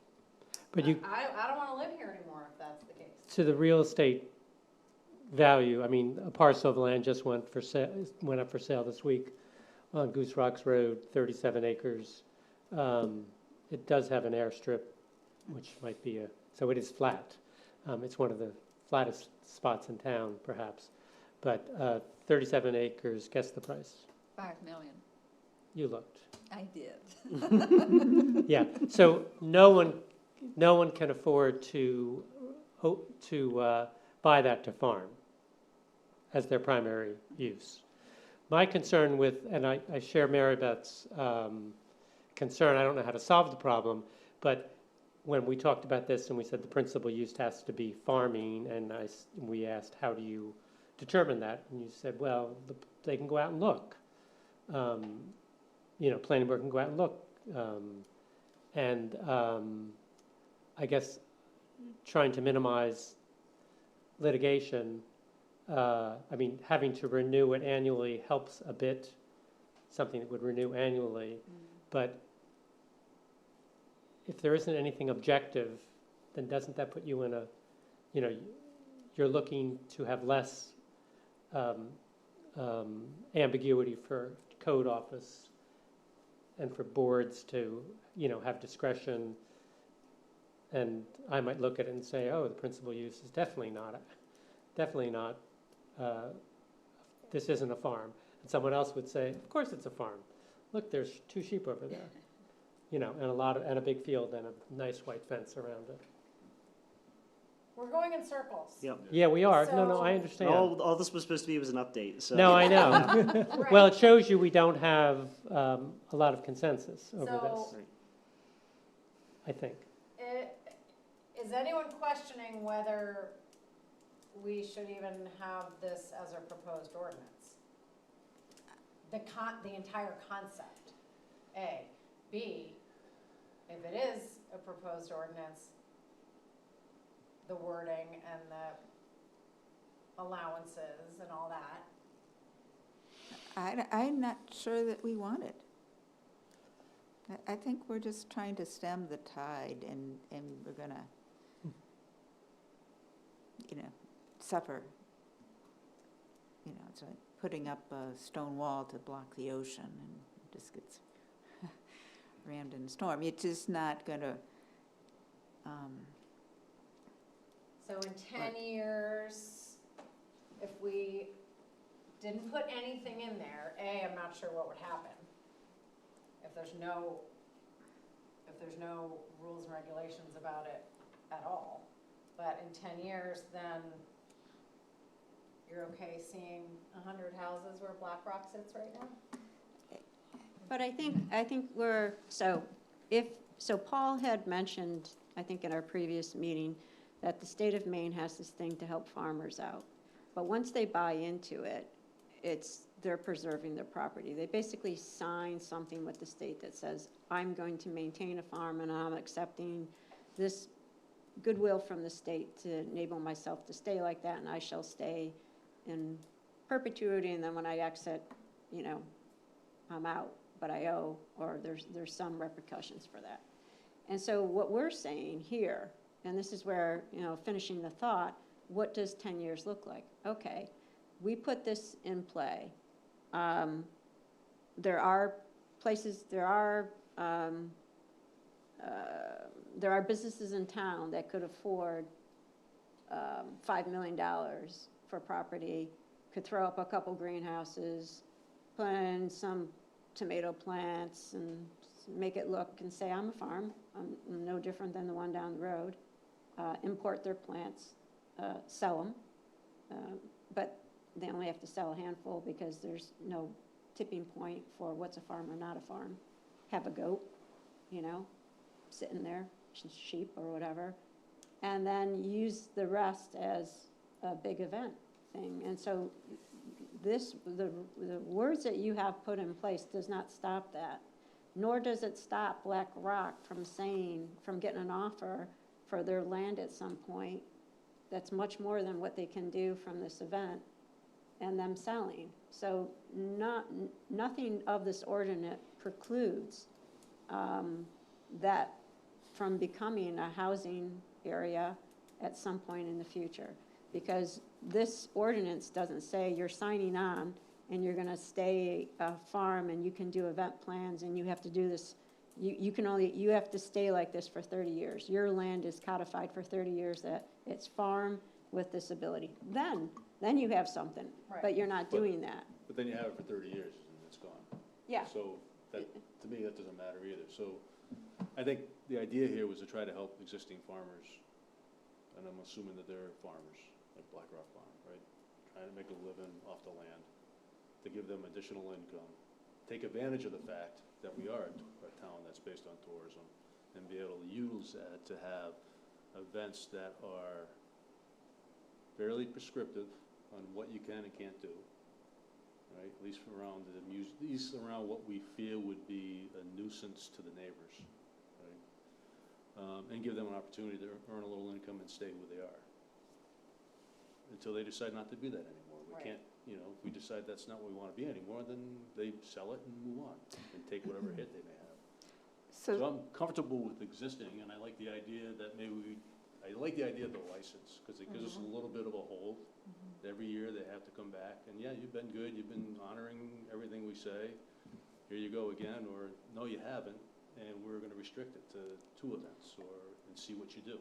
But you, I don't wanna live here anymore if that's the case. to the real estate value, I mean, a parcel of land just went up for sale this week on Goose Rocks Road, 37 acres. It does have an airstrip, which might be so it is flat. It's one of the flattest spots in town, perhaps. But 37 acres, guess the price. 5 million. You looked. I did. Yeah, so no one can afford to buy that to farm as their primary use. My concern with, and I share Mary Beth's concern, I don't know how to solve the problem, but when we talked about this and we said the principal use has to be farming, and we asked, how do you determine that? And you said, well, they can go out and look. Planning board can go out and look. I guess trying to minimize litigation, having to renew it annually helps a bit, something that would renew annually. But if there isn't anything objective, then doesn't that put you in a, you're looking to have less ambiguity for code office and for boards to, have discretion. And I might look at it and say, oh, the principal use is definitely not, this isn't a farm. And someone else would say, of course it's a farm. Look, there's 2 sheep over there, and a big field and a nice white fence around it. We're going in circles. Yep. Yeah, we are. No, So- I understand. All this was supposed to be was an update, so. No, I know. Right. Well, it shows you we don't have a lot of consensus over this, So- I think. Is anyone questioning whether we should even have this as a proposed ordinance? The entire concept, A. B, if it is a proposed ordinance, the wording and the allowances and all that. I'm not sure that we want it. I think we're just trying to stem the tide, and we're gonna, suffer. It's like putting up a stone wall to block the ocean, and it just gets rammed in a storm. It's just not gonna, So in 10 years, if we didn't put anything in there, A, I'm not sure what would happen. If there's no rules and regulations about it at all. But in 10 years, then you're okay seeing 100 houses where BlackRock sits right now? But I think Paul had mentioned, I think in our previous meeting, that the state of Maine has this thing to help farmers out. But once they buy into it, they're preserving their property. They basically sign something with the state that says, I'm going to maintain a farm and I'm accepting this goodwill from the state to enable myself to stay like that, and I shall stay in perpetuity, and then when I exit, I'm out, but I owe, or there's some repercussions for that. And so what we're saying here, and this is where, finishing the thought, what does 10 years look like? Okay, we put this in play. There are places, there are businesses in town that could afford $5 million for property, could throw up a couple greenhouses, put in some tomato plants and make it look and say, I'm a farm. I'm no different than the one down the road. Import their plants, sell them. But they only have to sell a handful because there's no tipping point for what's a farm or not a farm. Have a goat, sitting there, sheep or whatever, and then use the rest as a big event thing. And so the words that you have put in place does not stop that, nor does it stop BlackRock from getting an offer for their land at some point that's much more than what they can do from this event and them selling. So nothing of this ordinance precludes that from becoming a housing area at some point in the future. Because this ordinance doesn't say you're signing on and you're gonna stay a farm and you can do event plans and you have to do this. You have to stay like this for 30 years. Your land is codified for 30 years that it's farm with this ability. Then you have something, Right. but you're not doing that. But then you have it for 30 years and it's gone. Yeah. So that, to me, that doesn't matter either. So I think the idea here was to try to help existing farmers, and I'm assuming that they're farmers, like BlackRock Farm, right? Trying to make a living off the land, to give them additional income, take advantage of the fact that we are a town that's based on tourism, and be able to use that to have events that are fairly prescriptive on what you can and can't do, right? At least around at least around what we feel would be a nuisance to the neighbors, right? And give them an opportunity to earn a little income and stay who they are until they decide not to do that anymore. We Right. can't, you know, if we decide that's not what we want to be anymore, then they sell it and move on and take whatever hit they may have. So So, I'm comfortable with existing, and I like the idea that I like the idea of the license, because it gives us a little bit of a hold. Every year they have to come back, and yeah, you've been good, you've been honoring everything we say. Here you go again, or no, you haven't, and we're gonna restrict it to 2 events, and see what you do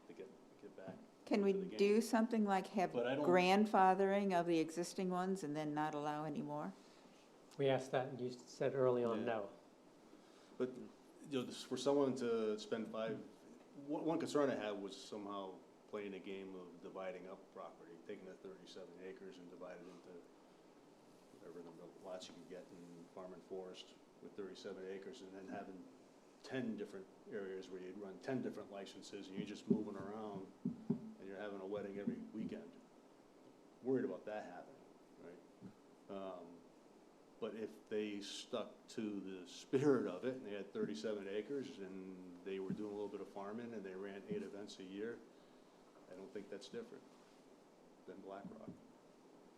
to get back. can we to the game. do something like have But I don't- grandfathering of the existing ones and then not allow any more? We asked that, and you said early on, Yeah. no. But, you know, for someone to spend one concern I had was somehow playing a game of dividing up property, taking the 37 acres and dividing it into whatever number of lots you can get in farm and forest with 37 acres, and then having 10 different areas where you'd run 10 different licenses, and you're just moving around, and you're having a wedding every weekend. Worried about that happening, right? But if they stuck to the spirit of it, and they had 37 acres, and they were doing a little bit of farming, and they ran 8 events a year, I don't think that's different than BlackRock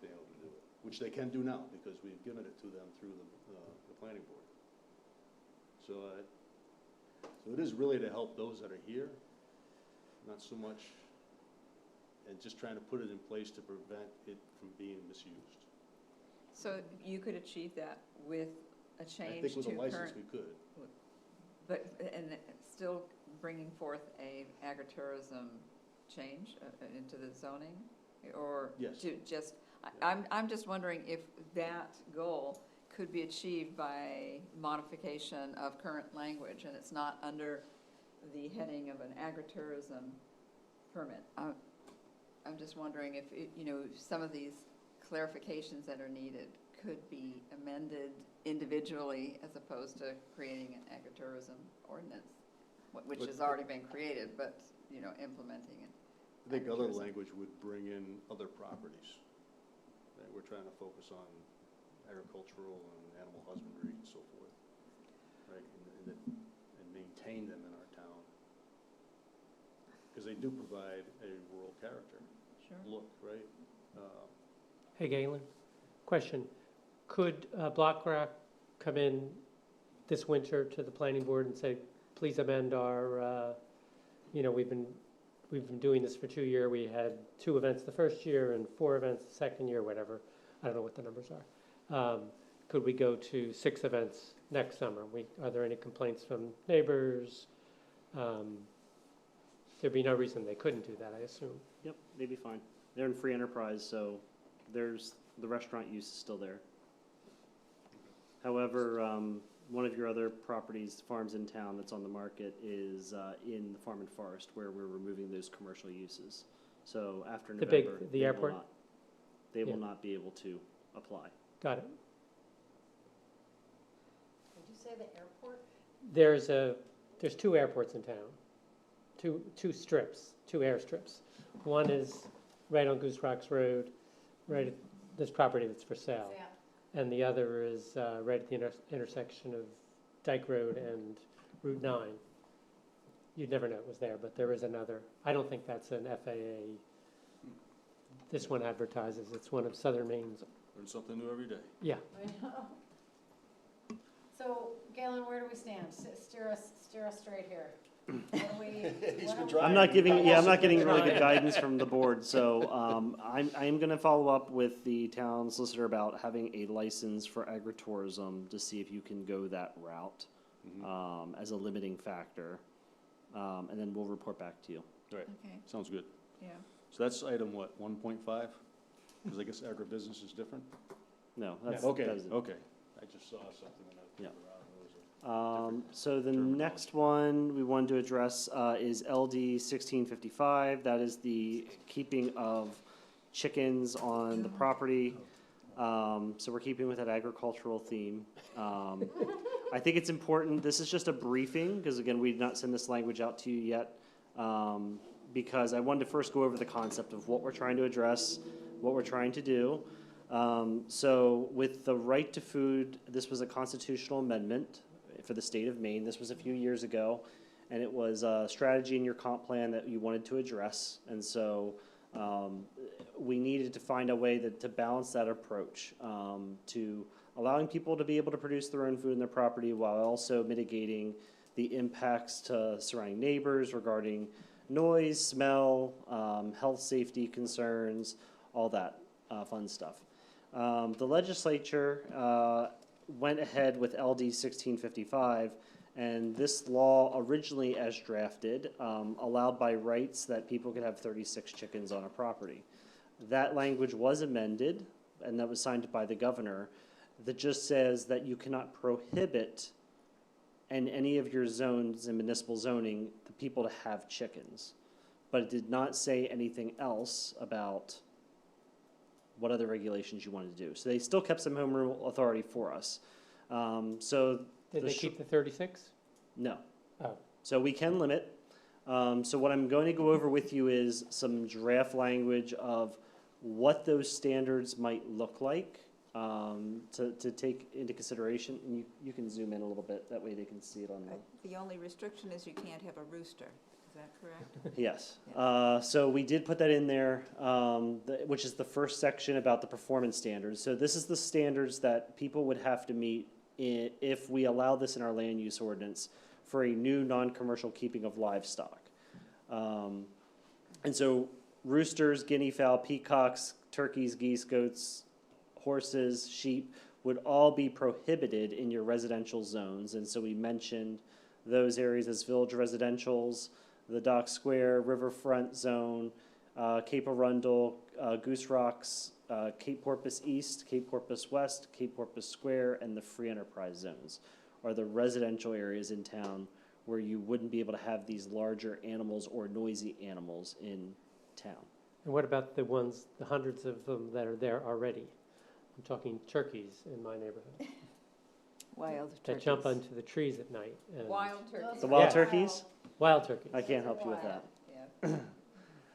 being able to do it, which they can do now, because we've given it to them through the planning board. So it is really to help those that are here, not so much, and just trying to put it in place to prevent it from being misused. So you could achieve that with a I change think to with a license, current, we could. but, and still bringing forth a agritourism change into the zoning? Or Yes. to just, I'm just wondering if that goal could be achieved by modification of current language, and it's not under the heading of an agritourism permit. I'm just wondering if, you know, some of these clarifications that are needed could be amended individually as opposed to creating an agritourism ordinance, which has already been created, but, you know, implementing it. I think other Agritourism. language would bring in other properties. Right? We're trying to focus on agricultural and animal husbandry and so forth, right? And maintain them in our town. Because they do provide a rural character Sure. look, right? Hey, Galen, question. Could BlackRock come in this winter to the planning board and say, please amend our, you know, we've been doing this for 2 years. We had 2 events the first year and 4 events the second year, whatever. I don't know what the numbers are. Could we go to 6 events next summer? Are there any complaints from neighbors? There'd be no reason they couldn't do that, I assume. Yep, they'd be fine. They're in free enterprise, so the restaurant use is still there. However, one of your other properties, farms in town that's on the market, is in the farm and forest, where we're removing those commercial uses. So after The November, the airport? They will Yeah. not be able to apply. Got it. Did you say the airport? There's 2 airports in town, two strips, 2 airstrips. One is right on Goose Rocks Road, right at this property that's for sale. Yeah. And the other is right at the intersection of Dyke Road and Route 9. You'd never know it was there, but there is another. I don't think that's an FAA. This one advertises, it's one of Southern Maine's. Learn something new every day. Yeah, I know. So Galen, where do we stand? Steer us straight here. What do we? He's been what do we- I'm not getting really good Trying. guidance from the board, so I am going to follow up with the town solicitor about having a license for agritourism to see if you can go that route as a limiting factor, and then we'll report back to you. Right, Okay, sounds good. yeah. So that's item what, 1.5? Because I guess agribusiness is different? No, that's Okay, that is it. okay. I just saw something and I Yeah. figured out it was a So the terminology. next one we wanted to address is LD 1655. That is the keeping of chickens on the property. So we're keeping with that agricultural theme. I think it's important, this is just a briefing, because again, we did not send this language out to you yet, because I wanted to first go over the concept of what we're trying to address, what we're trying to do. So with the right to food, this was a constitutional amendment for the state of Maine. This was a few years ago, and it was a strategy in your comp plan that you wanted to address. And so we needed to find a way to balance that approach to allowing people to be able to produce their own food in their property while also mitigating the impacts to surrounding neighbors regarding noise, smell, health, safety concerns, all that fun stuff. The legislature went ahead with LD 1655, and this law originally as drafted allowed by rights that people could have 36 chickens on a property. That language was amended, and that was signed by the governor, that just says that you cannot prohibit in any of your zones in municipal zoning the people to have chickens. But it did not say anything else about what other regulations you wanted to do. So they still kept some home rule authority for us. So Did they keep the 36? no. Oh. So we can limit. So what I'm going to go over with you is some draft language of what those standards might look like to take into consideration. And you can zoom in a little bit, that way they can see it on the... The only restriction is you can't have a rooster. Is that correct? Yes. So we did put that in there, which is the first section about the performance standards. So this is the standards that people would have to meet if we allow this in our land use ordinance for a new non-commercial keeping of livestock. And so roosters, guinea fowl, peacocks, turkeys, geese, goats, horses, sheep would all be prohibited in your residential zones. And so we mentioned those areas as village residentials, the Dock Square, Riverfront Zone, Cape Arundel, Goose Rocks, Cape Porpoise East, Cape Porpoise West, Cape Porpoise Square, and the Free Enterprise Zones are the residential areas in town where you wouldn't be able to have these larger animals or noisy animals in town. And what about the ones, the hundreds of them that are there already? I'm talking turkeys in my neighborhood Wild turkeys. that jump onto the trees at night. And Wild turkeys. The wild Yeah. turkeys? Wild turkeys. I can't help you with that. Yeah.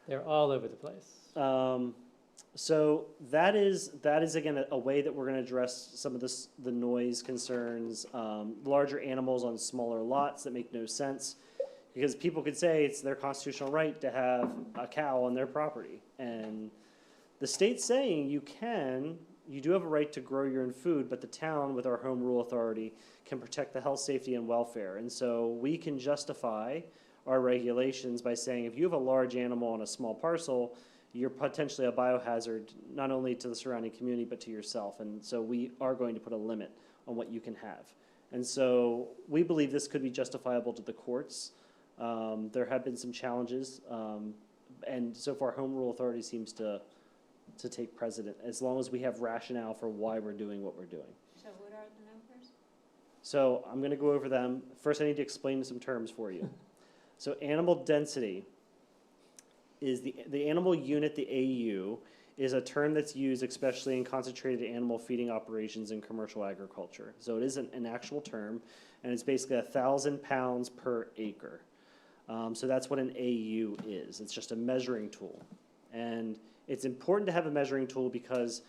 They're all over the place. So that is again a way that we're going to address some of the noise concerns, larger animals on smaller lots that make no sense, because people could say it's their constitutional right to have a cow on their property, and the state's saying you do have a right to grow your own food, but the town with our home rule authority can protect the health, safety, and welfare, and so we can justify our regulations by saying if you have a large animal on a small parcel, you're potentially a biohazard, not only to the surrounding community, but to yourself. And so we are going to put a limit on what you can have. And so we believe this could be justifiable to the courts. There have been some challenges, and so far home rule authority seems to take precedent, as long as we have rationale for why we're doing what we're doing. So what are the numbers? So I'm gonna go over them. First, I need to explain some terms for you. So animal density is the animal unit, the AU, is a term that's used especially in concentrated animal feeding operations in commercial agriculture. So it isn't an actual term, and it's basically 1,000 pounds per acre. So that's what an AU is. It's just a measuring tool. And it's important to have a measuring tool because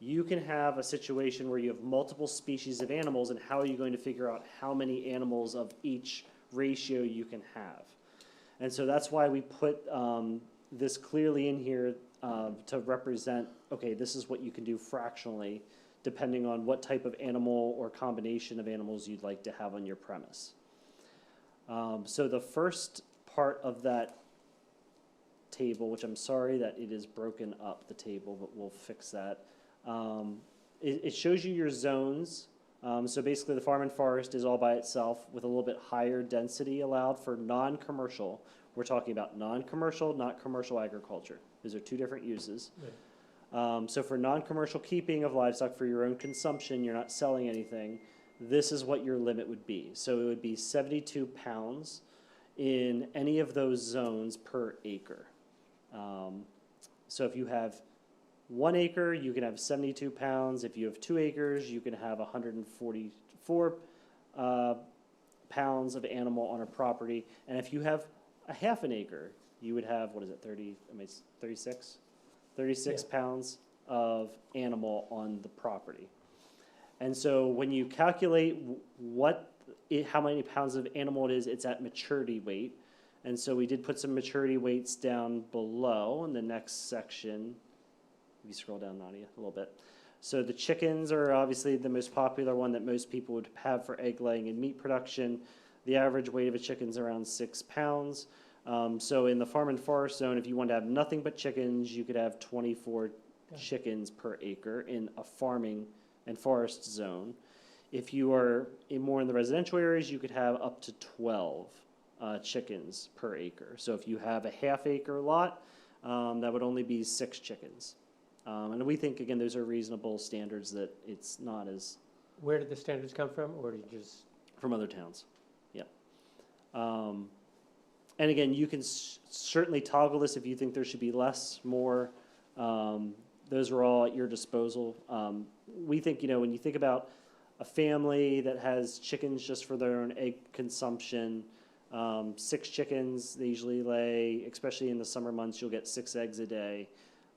you can have a situation where you have multiple species of animals, and how are you going to figure out how many animals of each ratio you can have? And so that's why we put this clearly in here to represent, okay, this is what you can do fractionally depending on what type of animal or combination of animals you'd like to have on your premise. So the first part of that table, which I'm sorry that it is broken up, the table, but we'll fix that. It shows you your zones. So basically the farm and forest is all by itself with a little bit higher density allowed for non-commercial. We're talking about non-commercial, not commercial agriculture. Those are two different uses. Right. So for non-commercial keeping of livestock for your own consumption, you're not selling anything, this is what your limit would be. So it would be 72 pounds in any of those zones per acre. So if you have 1 acre, you can have 72 pounds. If you have 2 acres, you can have 144 pounds of animal on a property. And if you have a half an acre, you would have, what is it, 36? 36 pounds of animal on the property. And so when you calculate how many pounds of animal it is, it's at maturity weight. And so we did put some maturity weights down below in the next section. If you scroll down, Nadia, a little bit. So the chickens are obviously the most popular one that most people would have for egg laying and meat production. The average weight of a chicken is around 6 pounds. So in the farm and forest zone, if you wanted to have nothing but chickens, you could have 24 chickens per acre in a farming and forest zone. If you are more in the residential areas, you could have up to 12 chickens per acre. So if you have a half acre lot, that would only be 6 chickens. And we think, again, those are reasonable standards, that it's not as Where did the standards come from, or did you just? from other towns. Yeah. And again, you can certainly toggle this if you think there should be less, more. Those are all at your disposal. We think, when you think about a family that has chickens just for their own egg consumption, 6 chickens they usually lay, especially in the summer months, you'll get 6 eggs a day.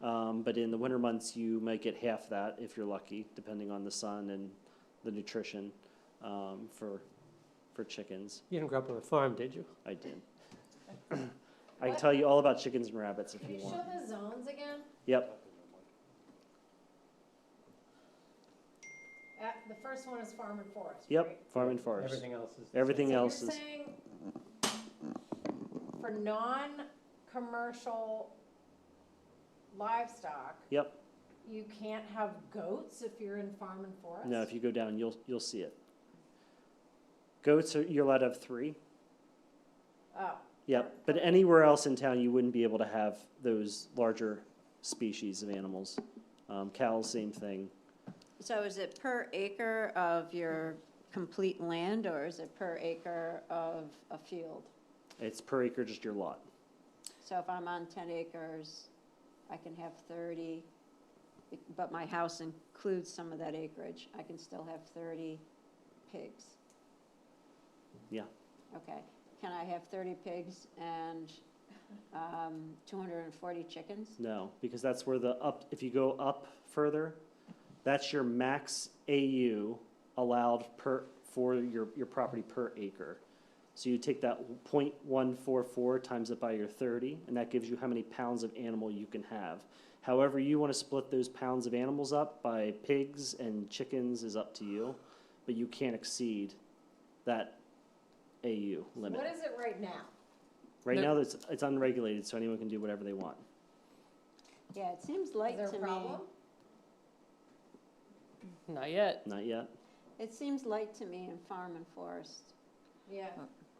But in the winter months, you might get half that if you're lucky, depending on the sun and the nutrition for chickens. You didn't grow up on a farm, did you? I did. I can tell you all about chickens and rabbits if Can you you want. show the zones again? Yep. The first one is farm and forest, Yep. right? Farm and forest. Everything else is. Everything So else you're is. saying for non-commercial livestock, Yep. you can't have goats if you're in farm and forest? No, if you go down, you'll see it. Goats you're allowed to have 3. Oh, Yep. But anywhere else in town, you wouldn't be able to have those larger species of animals. Cows, same thing. So is it per acre of your complete land, or is it per acre of a field? It's per acre, just your lot. So if I'm on 10 acres, I can have 30, but my house includes some of that acreage. I can still have 30 pigs. Yeah. Okay. Can I have 30 pigs and 240 chickens? No, because that's where if you go up further, that's your max AU allowed for your property per acre. So you take that 0.144 times it by your 30, and that gives you how many pounds of animal you can have. However you want to split those pounds of animals up by pigs and chickens is up to you, but you can't exceed that AU limit. what is it right now? Right No. now, it's unregulated, so anyone can do whatever they want. Yeah, it seems light Is to there a me. problem? Not yet. Not yet. It seems light to me in farm and forest. Yeah.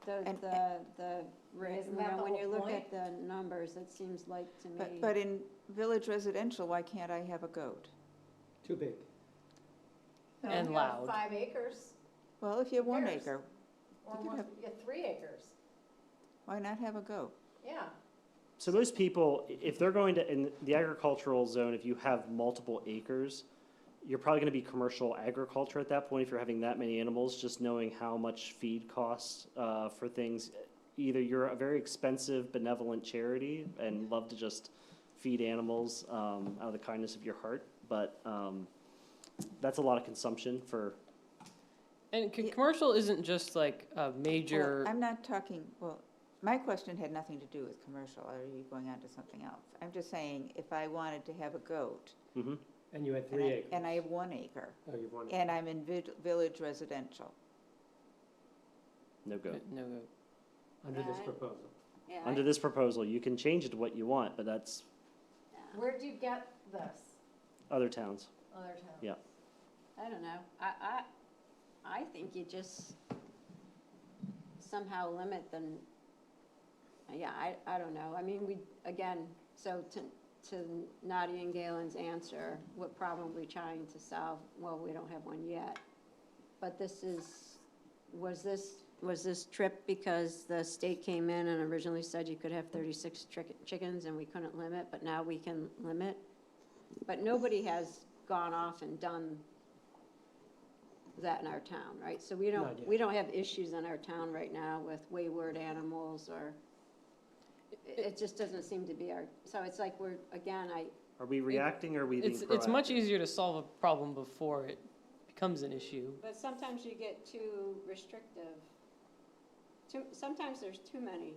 The And- Isn't that the when you whole look point? at the numbers, it seems light to me. But in village residential, why can't I have a goat? Too big. No, And you have loud. 5 acres, Well, if you have 1 cares? acre, or You can have- you have 3 acres, why not have a goat? yeah. So most people, if they're going to, in the agricultural zone, if you have multiple acres, you're probably going to be commercial agriculture at that point if you're having that many animals, just knowing how much feed costs for things. Either you're a very expensive benevolent charity and love to just feed animals out of the kindness of your heart, but that's a lot of consumption for. And Yeah. commercial isn't just like a major. Well, I'm not talking, my question had nothing to do with commercial, or are you going on to something else? I'm just saying, if I wanted to have a goat, Mhm. And you had and 3 I, acres. and I have 1 acre, Oh, you've won. and I'm in village residential, No goat. No goat. Under this Right. proposal. Yeah, Under this proposal, you can change it to what you want, but that's Where'd you get this, other towns. other towns? Yeah. I don't know. I think you just somehow limit the, yeah, I don't know. I mean, again, so to Nadia and Galen's answer, what problem are we trying to solve? Well, we don't have one yet. But was this trip because the state came in and originally said you could have 36 chickens and we couldn't limit, but now we can limit? But nobody has gone off and done that in our town, right? So Not yet. we don't have issues in our town right now with wayward animals or, it just doesn't seem to be our, so it's like we're, again, Are we reacting or are we being proactive? It's much easier to solve a problem before it becomes an issue. but sometimes you get too restrictive. Sometimes there's too many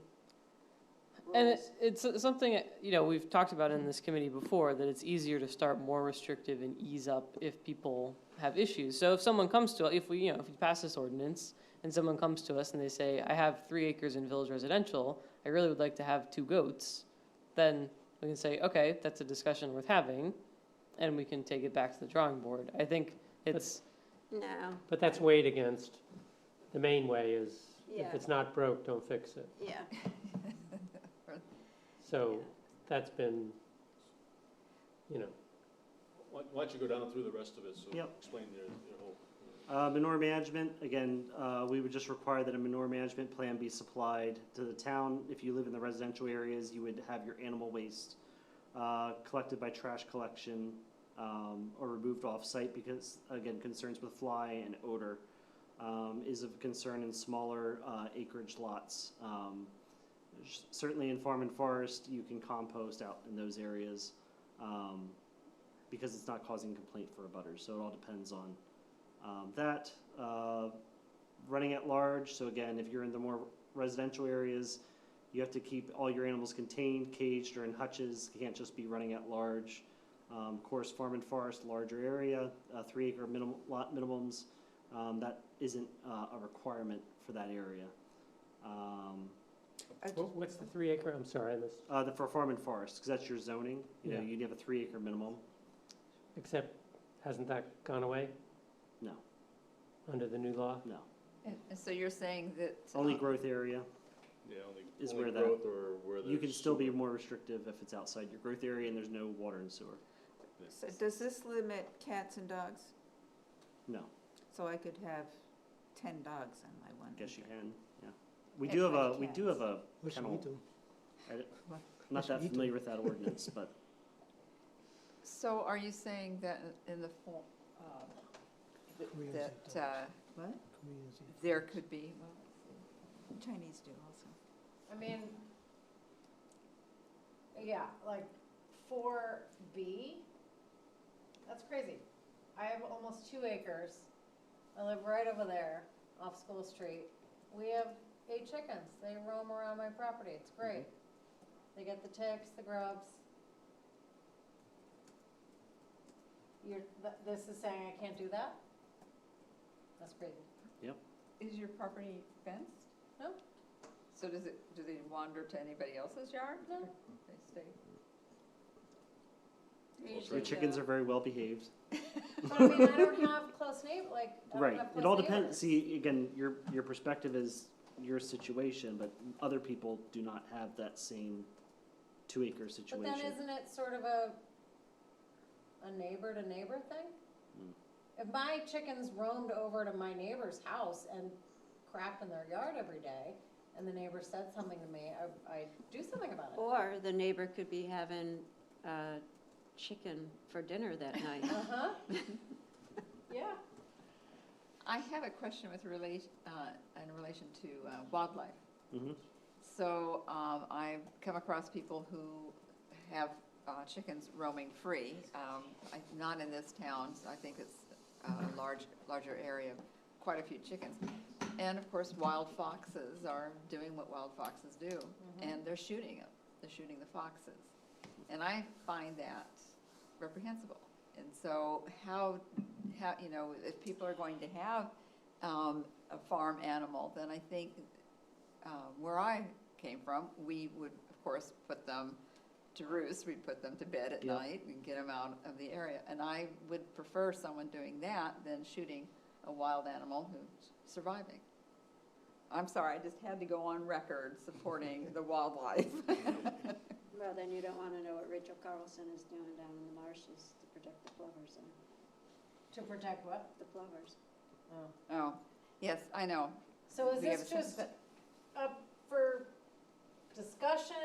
And rules. it's something, you know, we've talked about in this committee before, that it's easier to start more restrictive and ease up if people have issues. So if someone comes to, if we pass this ordinance and someone comes to us and they say, I have 3 acres in village residential, I really would like to have 2 goats, then we can say, okay, that's a discussion worth having, and we can take it back to the drawing board. I think it's, No, But that's weighed against, the main way is, yeah, if it's not broke, don't fix it. yeah. So that's been, you know, Why don't you go down through the rest of it, so Yep. explain your whole. Manure management, again, we would just require that a manure management plan be supplied to the town. If you live in the residential areas, you would have your animal waste collected by trash collection or removed off-site because, again, concerns with fly and odor is of concern in smaller acreage lots. Certainly in farm and forest, you can compost out in those areas because it's not causing complaint for abutters. So it all depends on that. Running at large, so again, if you're in the more residential areas, you have to keep all your animals contained, caged, or in hutches. You can't just be running at large. Of course, farm and forest, larger area, 3 acre lot minimums. That isn't a requirement for that area. what's the 3 acre, I'm sorry, I missed, For farm and forest, because that's your zoning. You know, Yeah. you'd have a 3 acre minimum. except, hasn't that gone away No, under the new law? no. And so you're saying that. Only growth area. Yeah, only, Is only where that- growth or where there's. You can still be sewer. more restrictive if it's outside your growth area and there's no water and sewer. So does this limit cats and dogs? No, So I could have 10 dogs on my one? guess you acre. can, yeah. We And do have 20 we do have a What should we kennel. do? I'm What not should that we do? familiar with that ordinance, but So are you saying that in the form, Koreans that eat dogs. What? Koreans eat there dogs. could be, Chinese do also. I mean, yeah, like 4B, that's crazy. I have almost 2 acres. I live right over there off School Street. We have 8 chickens. They roam around my property. It's great. They get the ticks, the grubs. This is saying I can't do that? That's crazy. is your property fenced? No. So do they wander to anybody else's yard? No. They stay? the chickens are very well behaved. But I mean, I don't have close neighbor, like, I don't Right, have it close all depends, neighbors. see, again, your perspective is your situation, but other people do not have that same 2 acre But situation. then isn't it sort of a neighbor to neighbor thing? Mm. If my chickens roamed over to my neighbor's house and crapped in their yard every day, and the neighbor said something to me, I'd do something about it. Or the neighbor could be having chicken for dinner that night. Uh-huh. Yeah. I have a question with relation, in relation to wildlife. Mhm. So I've come across people who have chickens roaming free. Not in this town, so I think it's a larger area, quite a few chickens. And of course, wild foxes are doing what wild foxes do, and they're shooting them. They're shooting the foxes. And I find that reprehensible. And so how, you know, if people are going to have a farm animal, then I think where I came from, we would, of course, put them to roost. We'd put them to bed at Yep. night and get them out of the area. And I would prefer someone doing that than shooting a wild animal who's surviving. I'm sorry, I just had to go on record supporting the wildlife. Well, then you don't want to know what Rachel Carlson is doing down in the marshes to protect the plovers and To protect what? the plovers. Oh. Oh, yes, I know. So is We have this a just sense up for discussion?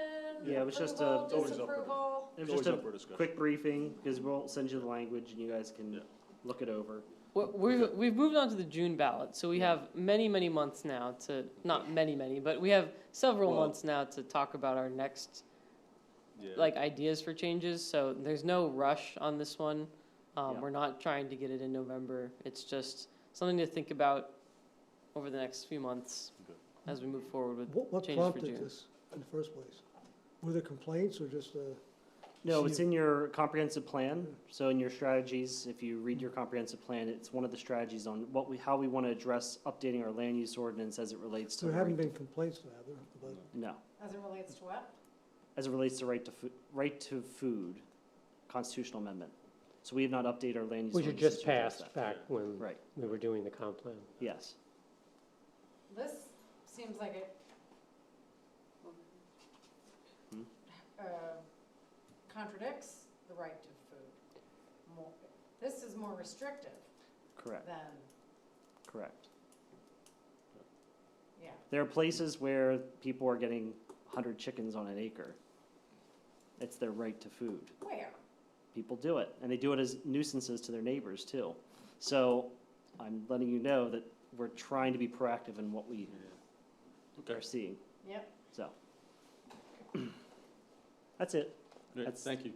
Yeah, it was just approval, It's always up for- disapproval? It was It's just always a up for discussion. quick briefing, because we'll send you the language and you guys can Yeah. look it over. We've moved on to the June ballot, so we have many months now to, not many, but we have several Well- months now to talk about our next, Yeah. like, ideas for changes, so there's no rush on this one. Yeah. We're not trying to get it in November, it's just something to think about over the next few months Okay. as we move forward with What changes for prompted June. this in the first place? Were there complaints or just, No, it's in your comprehensive plan. So in your strategies, if you read your comprehensive plan, it's one of the strategies on how we want to address updating our land use ordinance as it relates to. there the haven't right been complaints, have there, about? No, As it relates to what? as it relates to right to food, constitutional amendment. So we have not updated our land use. Which had ordinance just to address passed that. back when Right, we were doing the comp plan. yes. This seems like it Hmm? contradicts the right to food. This is more restrictive Correct, than, correct. yeah. There are places where people are getting 100 chickens on an acre. It's their right to food. Where? People do it, and they do it as nuisances to their neighbors too. So I'm letting you know that we're trying to be proactive in what we Okay, are seeing, Yep. so. That's it. great, That's- thank you.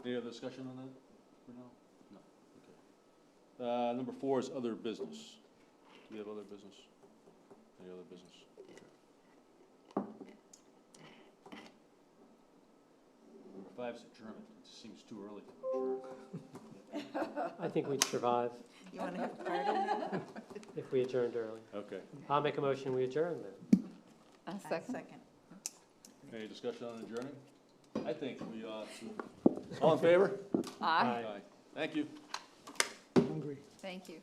Any other discussion on that for now? No, okay. Number 4 is other business. Do we have other business? Any other business? Okay. Number 5 is adjournment. It seems too early to adjourn. I think we'd survive You want to have a party now? if we adjourned early. Okay, I'll make a motion, we adjourn then. A second? any discussion on adjourning? I think we ought to. All in favor? Aye, Aye. Thank you. Hungry. thank you.